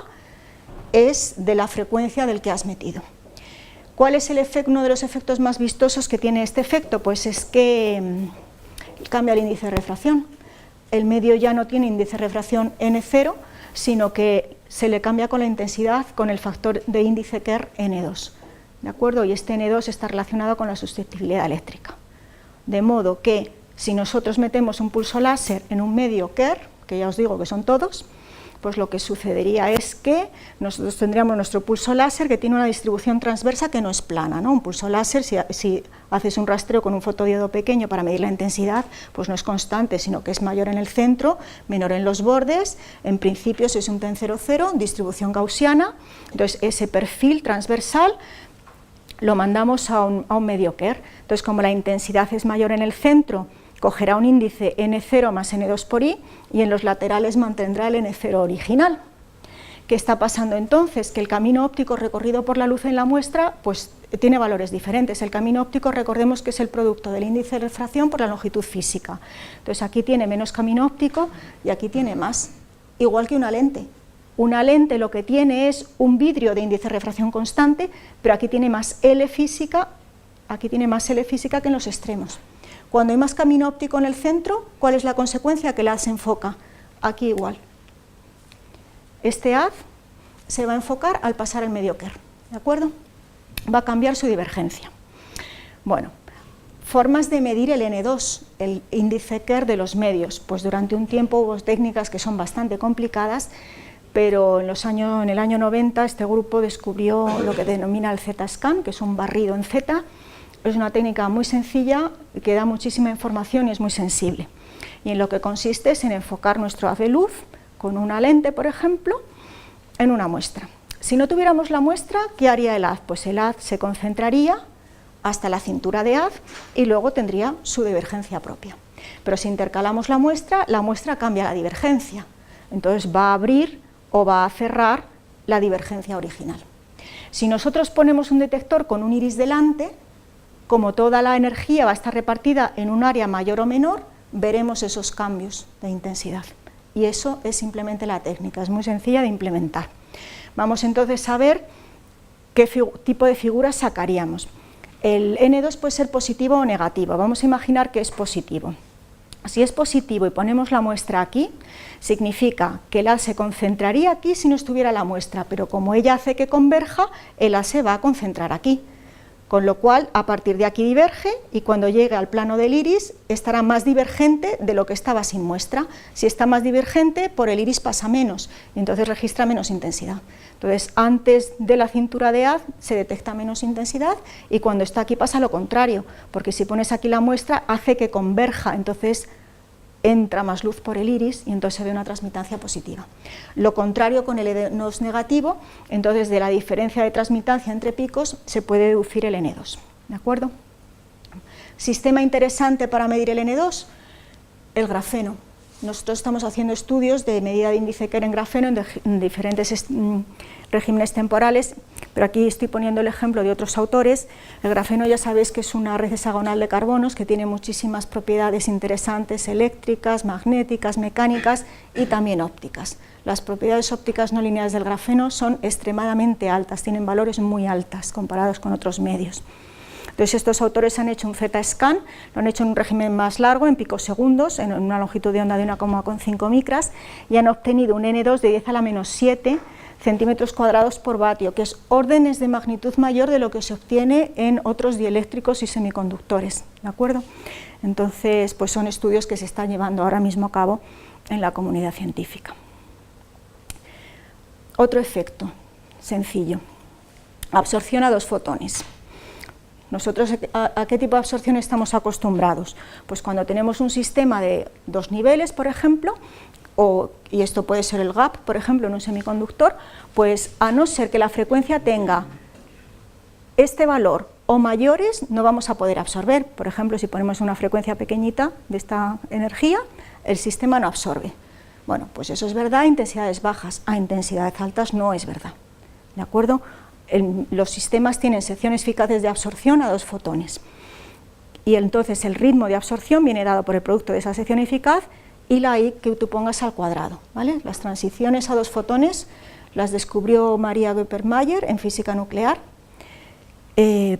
es de la frecuencia del que has metido. ¿Cuál es uno de los efectos más vistosos que tiene este efecto? Pues es que cambia el índice de refracción. El medio ya no tiene índice de refracción N0, sino que se le cambia con la intensidad, con el factor de índice Kerr N2, ¿de acuerdo? Y este N2 está relacionado con la susceptibilidad eléctrica. De modo que si nosotros metemos un pulso láser en un medio Kerr, que ya os digo que son todos, pues lo que sucedería es que nosotros tendríamos nuestro pulso láser que tiene una distribución transversa que no es plana, ¿no? Un pulso láser, si haces un rastreo con un fotodiodo pequeño para medir la intensidad, pues no es constante, sino que es mayor en el centro, menor en los bordes. En principio, si es un TEN 00, distribución gaussiana, entonces ese perfil transversal lo mandamos a un medio Kerr. Entonces, como la intensidad es mayor en el centro, cogerá un índice N0 más N2 por I y en los laterales mantendrá el N0 original. ¿Qué está pasando entonces? Que el camino óptico recorrido por la luz en la muestra pues tiene valores diferentes. El camino óptico, recordemos que es el producto del índice de refracción por la longitud física. Entonces aquí tiene menos camino óptico y aquí tiene más, igual que una lente. Una lente lo que tiene es un vidrio de índice de refracción constante, pero aquí tiene más L física, que en los extremos. Cuando hay más camino óptico en el centro, ¿cuál es la consecuencia? Que el haz se enfoca. Aquí igual. Este haz se va a enfocar al pasar el medio Kerr, ¿de acuerdo? Va a cambiar su divergencia. Bueno, formas de medir el N2, el índice Kerr de los medios. Pues durante un tiempo hubo técnicas que son bastante complicadas, pero en el año 90 este grupo descubrió lo que denomina el Z-scan, que es un barrido en Z. Es una técnica muy sencilla que da muchísima información y es muy sensible. Y en lo que consiste es en enfocar nuestro haz de luz con una lente, por ejemplo, en una muestra. Si no tuviéramos la muestra, ¿qué haría el haz? Pues el haz se concentraría hasta la cintura de haz y luego tendría su divergencia propia. Pero si intercalamos la muestra cambia la divergencia. Entonces va a abrir o va a cerrar la divergencia original. Si nosotros ponemos un detector con un iris delante, como toda la energía va a estar repartida en un área mayor o menor, veremos esos cambios de intensidad. Y eso es simplemente la técnica, es muy sencilla de implementar. Vamos entonces a ver qué tipo de figuras sacaríamos. El N2 puede ser positivo o negativo, vamos a imaginar que es positivo. Si es positivo y ponemos la muestra aquí, significa que el haz se concentraría aquí si no estuviera la muestra, pero como ella hace que converja, el haz se va a concentrar aquí. con lo cual a partir de aquí diverge y cuando llegue al plano del iris estará más divergente de lo que estaba sin muestra. Si está más divergente, por el iris pasa menos y entonces registra menos intensidad. Entonces, antes de la cintura de haz se detecta menos intensidad y cuando está aquí pasa lo contrario, porque si pones aquí la muestra hace que converja, entonces entra más luz por el iris y entonces se ve una transmitancia positiva. Lo contrario con el N2 negativo, entonces de la diferencia de transmitancia entre picos se puede deducir el N2, ¿de acuerdo? Sistema interesante para medir el N2, el grafeno. Nosotros estamos haciendo estudios de medida de índice Kerr en grafeno en diferentes regímenes temporales, pero aquí estoy poniendo el ejemplo de otros autores. El grafeno ya sabéis que es una red hexagonal de carbonos que tiene muchísimas propiedades interesantes eléctricas, magnéticas, mecánicas y también ópticas. Las propiedades ópticas no lineales del grafeno son extremadamente altas, tienen valores muy altas comparados con otros medios. Entonces estos autores han hecho un Z-scan, lo han hecho en un régimen más largo, en picosegundos, en una longitud de onda de 1,5 micras, y han obtenido un N2 de 10 a la menos 7 centímetros cuadrados por vatio, que es órdenes de magnitud mayor de lo que se obtiene en otros dieléctricos y semiconductores, ¿de acuerdo? Entonces, pues son estudios que se están llevando ahora mismo a cabo en la comunidad científica. Otro efecto sencillo, absorción a 2 fotones. Nosotros, ¿a qué tipo de absorción estamos acostumbrados? Pues cuando tenemos un sistema de 2 niveles, por ejemplo, y esto puede ser el gap, por ejemplo, en un semiconductor, pues a no ser que la frecuencia tenga este valor o mayores, no vamos a poder absorber. Por ejemplo, si ponemos una frecuencia pequeñita de esta energía, el sistema no absorbe. Bueno, pues eso es verdad a intensidades bajas, a intensidades altas no es verdad, ¿de acuerdo? Los sistemas tienen secciones eficaces de absorción a 2 fotones y entonces el ritmo de absorción viene dado por el producto de esa sección eficaz y la I que tú pongas al cuadrado, ¿vale? Las transiciones a 2 fotones las descubrió Maria Goeppert-Mayer en física nuclear,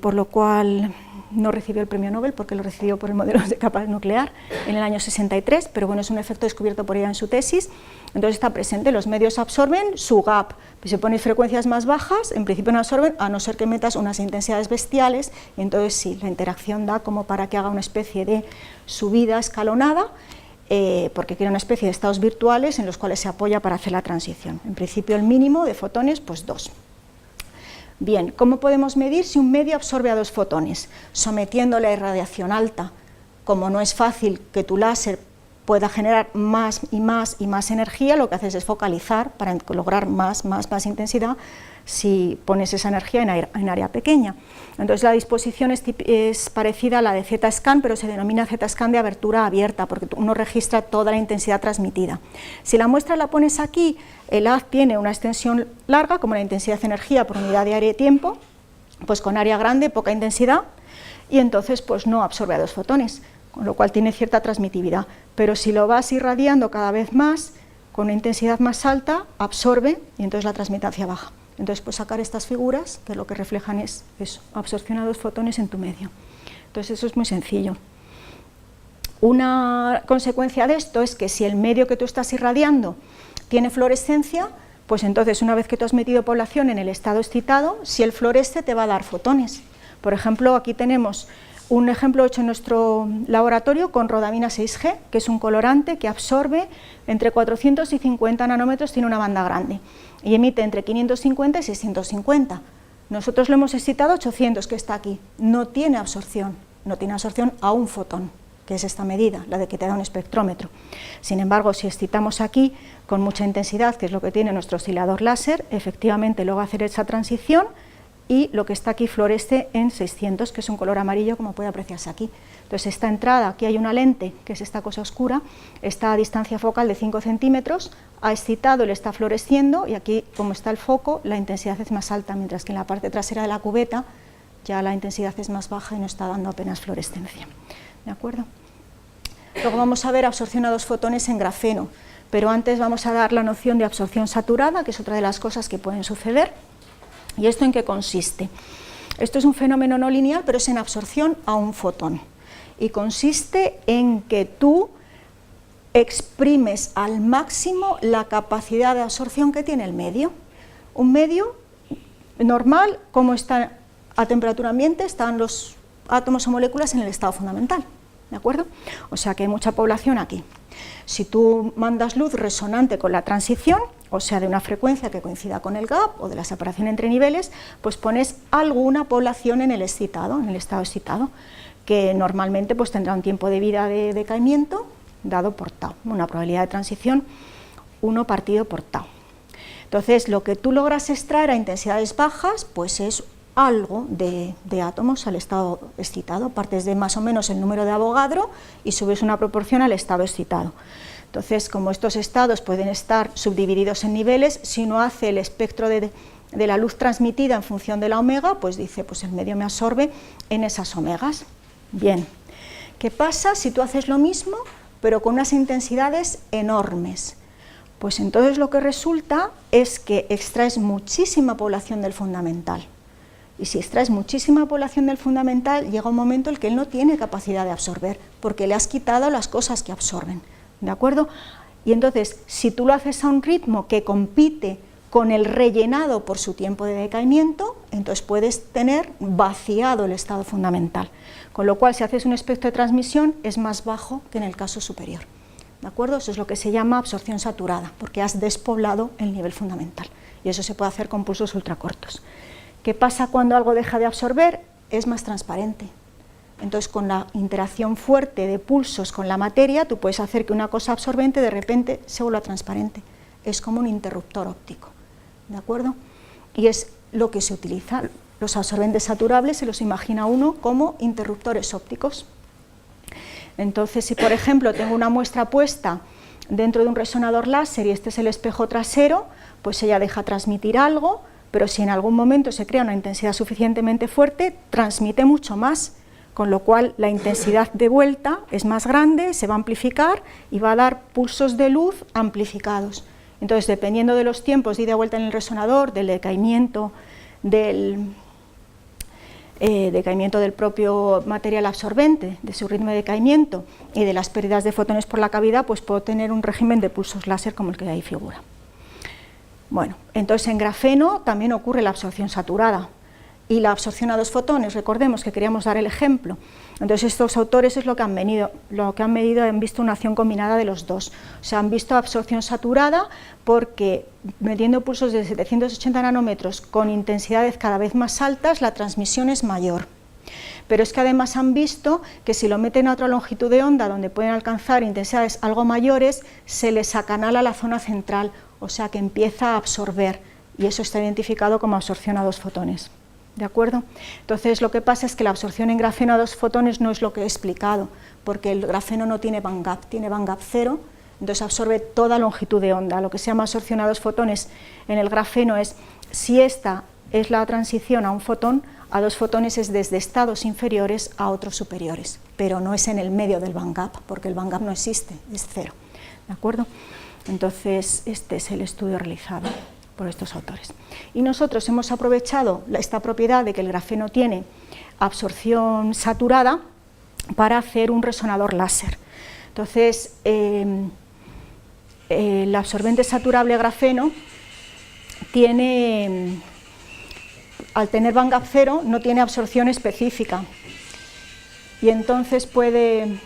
por lo cual no recibió el premio Nobel porque lo recibió por el modelo de capa nuclear en el año 63, pero bueno, es un efecto descubierto por ella en su tesis. Entonces está presente, los medios absorben su gap, si pones frecuencias más bajas, en principio no absorben, a no ser que metas unas intensidades bestiales, y entonces sí, la interacción da como para que haga una especie de subida escalonada, porque crea una especie de estados virtuales en los cuales se apoya para hacer la transición. En principio el mínimo de fotones, pues 2. Bien, ¿cómo podemos medir si un medio absorbe a 2 fotones? Sometiéndole a irradiación alta. Como no es fácil que tu láser pueda generar más y más y más energía, lo que haces es focalizar para lograr más intensidad si pones esa energía en área pequeña. Entonces la disposición es parecida a la de Z-scan, pero se denomina Z-scan de abertura abierta, porque uno registra toda la intensidad transmitida. Si la muestra la pones aquí, el haz tiene una extensión larga, como la intensidad de energía por unidad de área y tiempo, pues con área grande, poca intensidad, y entonces pues no absorbe a 2 fotones, con lo cual tiene cierta transmitividad, pero si lo vas irradiando cada vez más, con una intensidad más alta, absorbe y entonces la transmitancia baja. Entonces, pues sacar estas figuras, que lo que reflejan es eso, absorción a 2 fotones en tu medio. Entonces, eso es muy sencillo. Una consecuencia de esto es que si el medio que tú estás irradiando tiene fluorescencia, pues entonces una vez que tú has metido población en el estado excitado, si él fluoresce te va a dar fotones. Por ejemplo, aquí tenemos un ejemplo hecho en nuestro laboratorio con rodamina 6G, que es un colorante que absorbe entre 400 y 50 nanómetros, tiene una banda grande, y emite entre 550 y 650. Nosotros lo hemos excitado a 800, que está aquí. No tiene absorción a 1 fotón, que es esta medida, la de que te da un espectrómetro. Sin embargo, si excitamos aquí con mucha intensidad, que es lo que tiene nuestro oscilador láser, efectivamente logra hacer esa transición y lo que está aquí fluoresce en 600, que es un color amarillo, como puede apreciarse aquí. Entonces, esta entrada, aquí hay una lente, que es esta cosa oscura, está a distancia focal de 5 centímetros, ha excitado, le está fluoresciendo, y aquí, como está el foco, la intensidad es más alta, mientras que en la parte trasera de la cubeta ya la intensidad es más baja y no está dando apenas fluorescencia. ¿De acuerdo? Luego vamos a ver absorción a 2 fotones en grafeno, pero antes vamos a dar la noción de absorción saturada, que es otra de las cosas que pueden suceder. ¿Y esto en qué consiste? Esto es un fenómeno no lineal, pero es en absorción a 1 fotón. Y consiste en que tú exprimes al máximo la capacidad de absorción que tiene el medio. Un medio normal, ¿cómo está a temperatura ambiente están los átomos o moléculas en el estado fundamental, ¿de acuerdo? O sea que hay mucha población aquí. Si tú mandas luz resonante con la transición, o sea, de una frecuencia que coincida con el gap o de la separación entre niveles, pues pones alguna población en el estado excitado, que normalmente pues tendrá un tiempo de vida de decaimiento dado por tau, una probabilidad de transición 1 partido por tau. Entonces, lo que tú logras extraer a intensidades bajas, pues es algo de átomos al estado excitado, partes de más o menos el número de Avogadro y subes una proporción al estado excitado. Entonces, como estos estados pueden estar subdivididos en niveles, si uno hace el espectro de la luz transmitida en función de la omega, pues dice, pues el medio me absorbe en esas omegas. Bien, ¿qué pasa si tú haces lo mismo, pero con unas intensidades enormes? Pues entonces lo que resulta es que extraes muchísima población del fundamental. Y si extraes muchísima población del fundamental, llega un momento en el que él no tiene capacidad de absorber, porque le has quitado las cosas que absorben, ¿de acuerdo? Y entonces, si tú lo haces a un ritmo que compite con el rellenado por su tiempo de decaimiento, entonces puedes tener vaciado el estado fundamental, con lo cual si haces un espectro de transmisión es más bajo que en el caso superior, ¿de acuerdo? Eso es lo que se llama absorción saturada, porque has despoblado el nivel fundamental, y eso se puede hacer con pulsos ultracortos. ¿Qué pasa cuando algo deja de absorber? Es más transparente. Entonces, con la interacción fuerte de pulsos con la materia, tú puedes hacer que una cosa absorbente de repente se vuelva transparente. Es como un interruptor óptico, ¿de acuerdo? Y es lo que se utiliza. Los absorbentes saturables se los imagina uno como interruptores ópticos. Entonces, si por ejemplo tengo una muestra puesta dentro de un resonador láser y este es el espejo trasero, pues ella deja transmitir algo, pero si en algún momento se crea una intensidad suficientemente fuerte, transmite mucho más, con lo cual la intensidad de vuelta es más grande, se va a amplificar y va a dar pulsos de luz amplificados. Entonces, dependiendo de los tiempos de ida y vuelta en el resonador, del decaimiento del propio material absorbente, de su ritmo de decaimiento y de las pérdidas de fotones por la cavidad, pues puedo tener un régimen de pulsos láser como el que ahí figura. Bueno, entonces en grafeno también ocurre la absorción saturada y la absorción a 2 fotones, recordemos que queríamos dar el ejemplo. Entonces estos autores es lo que han medido, han visto una acción combinada de los dos. O sea, han visto absorción saturada porque metiendo pulsos de 780 nanómetros con intensidades cada vez más altas, la transmisión es mayor. Pero es que además han visto que si lo meten a otra longitud de onda donde pueden alcanzar intensidades algo mayores, se les acanala la zona central, o sea que empieza a absorber, y eso está identificado como absorción a 2 fotones. ¿De acuerdo? Entonces lo que pasa es que la absorción en grafeno a 2 fotones no es lo que he explicado, porque el grafeno no tiene bandgap, tiene bandgap 0, entonces absorbe toda longitud de onda. Lo que se llama absorción a 2 fotones en el grafeno es, si esta es la transición a un fotón, a 2 fotones es desde estados inferiores a otros superiores, pero no es en el medio del bandgap, porque el bandgap no existe, es 0. ¿De acuerdo? Entonces este es el estudio realizado por estos autores. Y nosotros hemos aprovechado esta propiedad de que el grafeno tiene absorción saturada para hacer un resonador láser. Entonces, el absorbente saturable grafeno tiene, al tener bandgap 0, no tiene absorción específica y entonces puede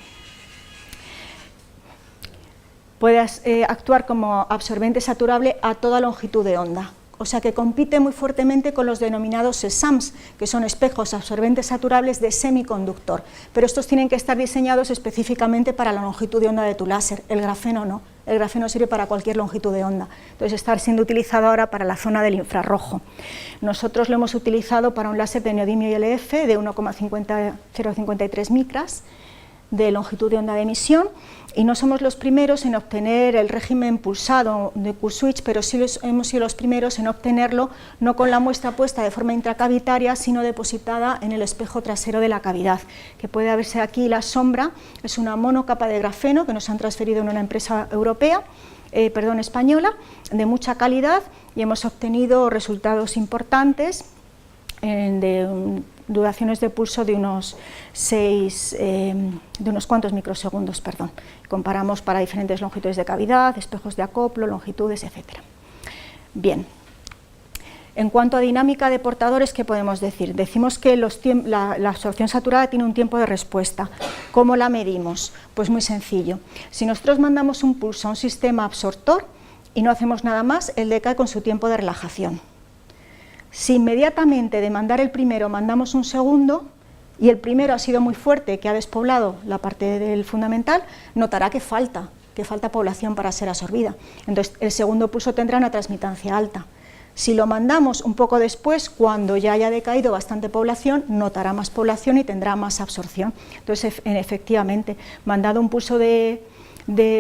actuar como absorbente saturable a toda longitud de onda, o sea que compite muy fuertemente con los denominados SESAMs, que son espejos absorbentes saturables de semiconductor, pero estos tienen que estar diseñados específicamente para la longitud de onda de tu láser, el grafeno no, el grafeno sirve para cualquier longitud de onda, entonces está siendo utilizado ahora para la zona del infrarrojo. Nosotros lo hemos utilizado para un láser de neodimio ILF de 1,053 micras de longitud de onda de emisión, y no somos los primeros en obtener el régimen pulsado de Q-switch, pero sí hemos sido los primeros en obtenerlo no con la muestra puesta de forma intracavitaria, sino depositada en el espejo trasero de la cavidad, que puede verse aquí la sombra, es una monocapa de grafeno que nos han transferido en una empresa española, de mucha calidad, y hemos obtenido resultados importantes de duraciones de pulso de unos cuantos microsegundos, perdón. Comparamos para diferentes longitudes de cavidad, espejos de acoplo, longitudes, etc. Bien, En cuanto a dinámica de portadores, ¿qué podemos decir? Decimos que la absorción saturada tiene un tiempo de respuesta. ¿Cómo la medimos? Pues muy sencillo. Si nosotros mandamos un pulso a un sistema absortor y no hacemos nada más, él decae con su tiempo de relajación. Si inmediatamente de mandar el primero mandamos un segundo, y el primero ha sido muy fuerte, que ha despoblado la parte del fundamental, notará que falta población para ser absorbida. Entonces, el segundo pulso tendrá una transmitancia alta. Si lo mandamos un poco después, cuando ya haya decaído bastante población, notará más población y tendrá más absorción. Entonces, efectivamente, mandado un pulso de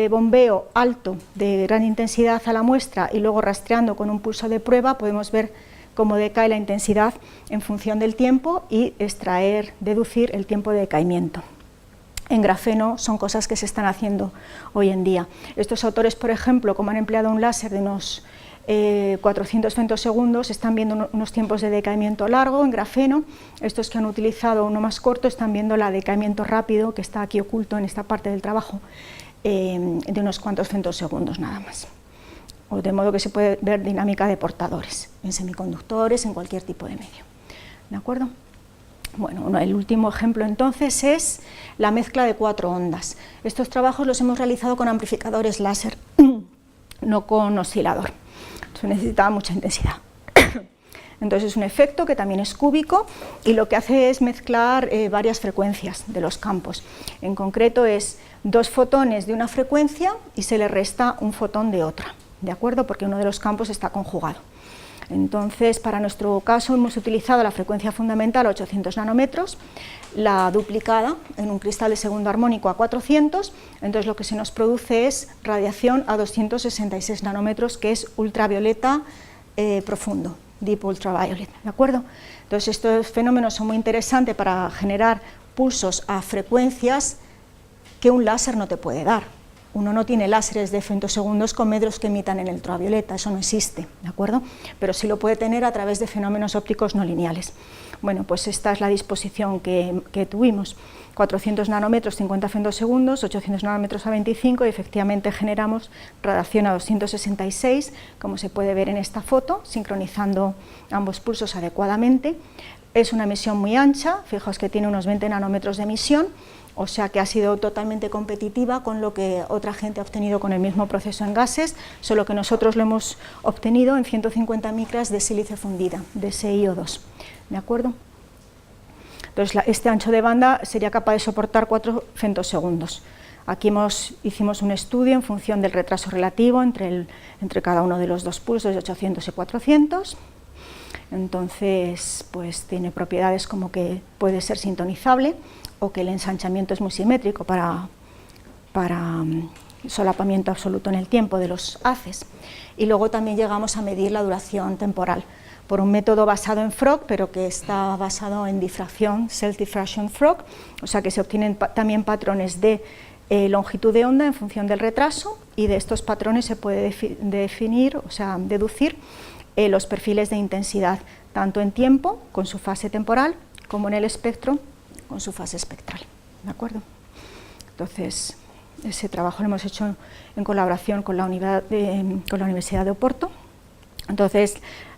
bombeo alto, de gran intensidad a la muestra, y luego rastreando con un pulso de prueba, podemos ver cómo decae la intensidad en función del tiempo y deducir el tiempo de decaimiento. En grafeno son cosas que se están haciendo hoy en día. Estos autores, por ejemplo, como han empleado un láser de unos 400 femtosegundos, están viendo unos tiempos de decaimiento largo en grafeno. Estos que han utilizado uno más corto están viendo el decaimiento rápido, que está aquí oculto en esta parte del trabajo, de unos cuantos femtosegundos nada más. De modo que se puede ver dinámica de portadores, en semiconductores, en cualquier tipo de medio. ¿De acuerdo? Bueno, el último ejemplo entonces es la mezcla de 4 ondas. Estos trabajos los hemos realizado con amplificadores láser, no con oscilador. Se necesitaba mucha intensidad. Entonces es un efecto que también es cúbico y lo que hace es mezclar varias frecuencias de los campos. En concreto es 2 fotones de una frecuencia y se le resta un fotón de otra. ¿De acuerdo? Porque uno de los campos está conjugado. Entonces, para nuestro caso hemos utilizado la frecuencia fundamental a 800 nanómetros, la duplicada en un cristal de segundo armónico a 400, entonces lo que se nos produce es radiación a 266 nanómetros, que es ultravioleta profundo, deep ultraviolet, ¿de acuerdo? Entonces estos fenómenos son muy interesantes para generar pulsos a frecuencias que un láser no te puede dar. Uno no tiene láseres de femtosegundos con medios que emitan en el ultravioleta, eso no existe, ¿de acuerdo? Pero sí lo puede tener a través de fenómenos ópticos no lineales. Bueno, pues esta es la disposición que tuvimos. 400 nanómetros, 50 femtosegundos, 800 nanómetros a 25, y efectivamente generamos radiación a 266, como se puede ver en esta foto, sincronizando ambos pulsos adecuadamente. Es una emisión muy ancha, fijaos que tiene unos 20 nanómetros de emisión, o sea que ha sido totalmente competitiva con lo que otra gente ha obtenido con el mismo proceso en gases, solo que nosotros lo hemos obtenido en 150 micras de sílice fundida, de SiO2, ¿de acuerdo? Entonces este ancho de banda sería capaz de soportar 4 femtosegundos. Aquí hicimos un estudio en función del retraso relativo entre cada uno de los 2 pulsos de 800 y 400. Entonces, pues tiene propiedades como que puede ser sintonizable o que el ensanchamiento es muy simétrico para solapamiento absoluto en el tiempo de los haces. Y luego también llegamos a medir la duración temporal por un método basado en Frog, pero que está basado en difracción, self-diffraction Frog, o sea que se obtienen también patrones de longitud de onda en función del retraso, y de estos patrones se puede deducir los perfiles de intensidad, tanto en tiempo, con su fase temporal, como en el espectro, con su fase espectral. ¿De acuerdo? Entonces, ese trabajo lo hemos hecho en colaboración con la Universidad de Oporto. Entonces,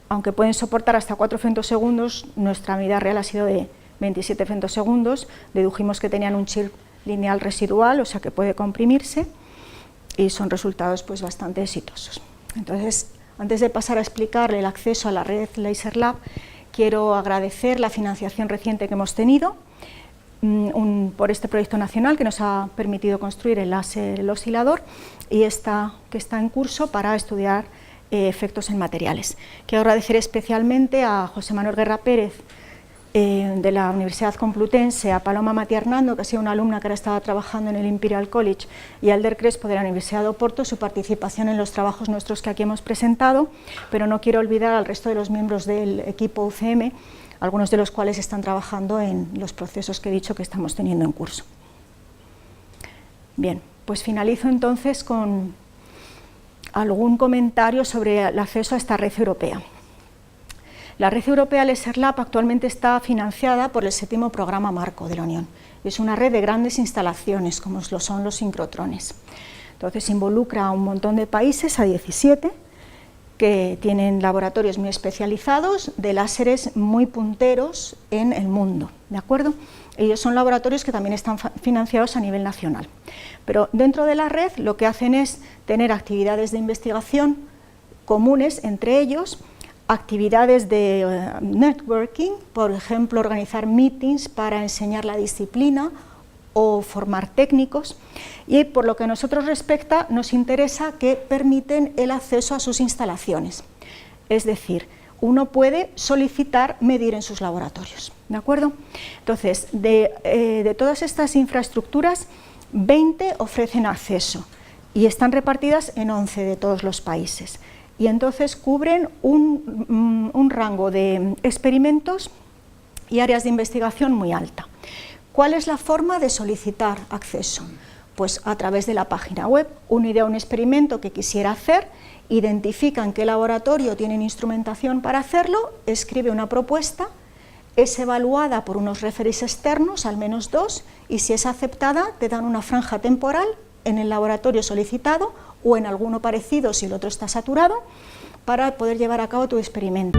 aunque pueden soportar hasta 4 femtosegundos, nuestra medida real ha sido de 27 femtosegundos. Dedujimos que tenían un chirp lineal residual, o sea que puede comprimirse, y son resultados pues bastante exitosos. Entonces, antes de pasar a explicarle el acceso a la red Laser Lab, quiero agradecer la financiación reciente que hemos tenido por este proyecto nacional que nos ha permitido construir el láser, el oscilador, y esta que está en curso para estudiar efectos en materiales. Quiero agradecer especialmente a José Manuel Guerra Pérez de la Universidad Complutense, a Paloma Mati Hernando, que ha sido una alumna que ahora estaba trabajando en el Imperial College, y a Elder Crespo de la Universidad de Oporto, su participación en los trabajos nuestros que aquí hemos presentado, pero no quiero olvidar al resto de los miembros del equipo UCM, algunos de los cuales están trabajando en los procesos que he dicho que estamos teniendo en curso. Bien, pues finalizo entonces con algún comentario sobre el acceso a esta red europea. La red europea Laser Lab actualmente está financiada por el 7º programa marco de la Unión. Es una red de grandes instalaciones, como lo son los sincrotrones. Entonces involucra a un montón de países, a 17, que tienen laboratorios muy especializados de láseres muy punteros en el mundo, ¿de acuerdo? Ellos son laboratorios que también están financiados a nivel nacional. Pero dentro de la red lo que hacen es tener actividades de investigación comunes entre ellos, actividades de networking, por ejemplo, organizar meetings para enseñar la disciplina o formar técnicos, y por lo que a nosotros respecta nos interesa que permiten el acceso a sus instalaciones, es decir, uno puede solicitar medir en sus laboratorios, ¿de acuerdo? Entonces, de todas estas infraestructuras, 20 ofrecen acceso y están repartidas en 11 de todos los países, y entonces cubren un rango de experimentos y áreas de investigación muy alta. ¿Cuál es la forma de solicitar acceso? Pues a través de la página web. Uno idea un experimento que quisiera hacer, identifica en qué laboratorio tienen instrumentación para hacerlo, escribe una propuesta, es evaluada por unos referees externos, al menos 2, y si es aceptada te dan una franja temporal en el laboratorio solicitado o en alguno parecido si el otro está saturado, para poder llevar a cabo tu experimento.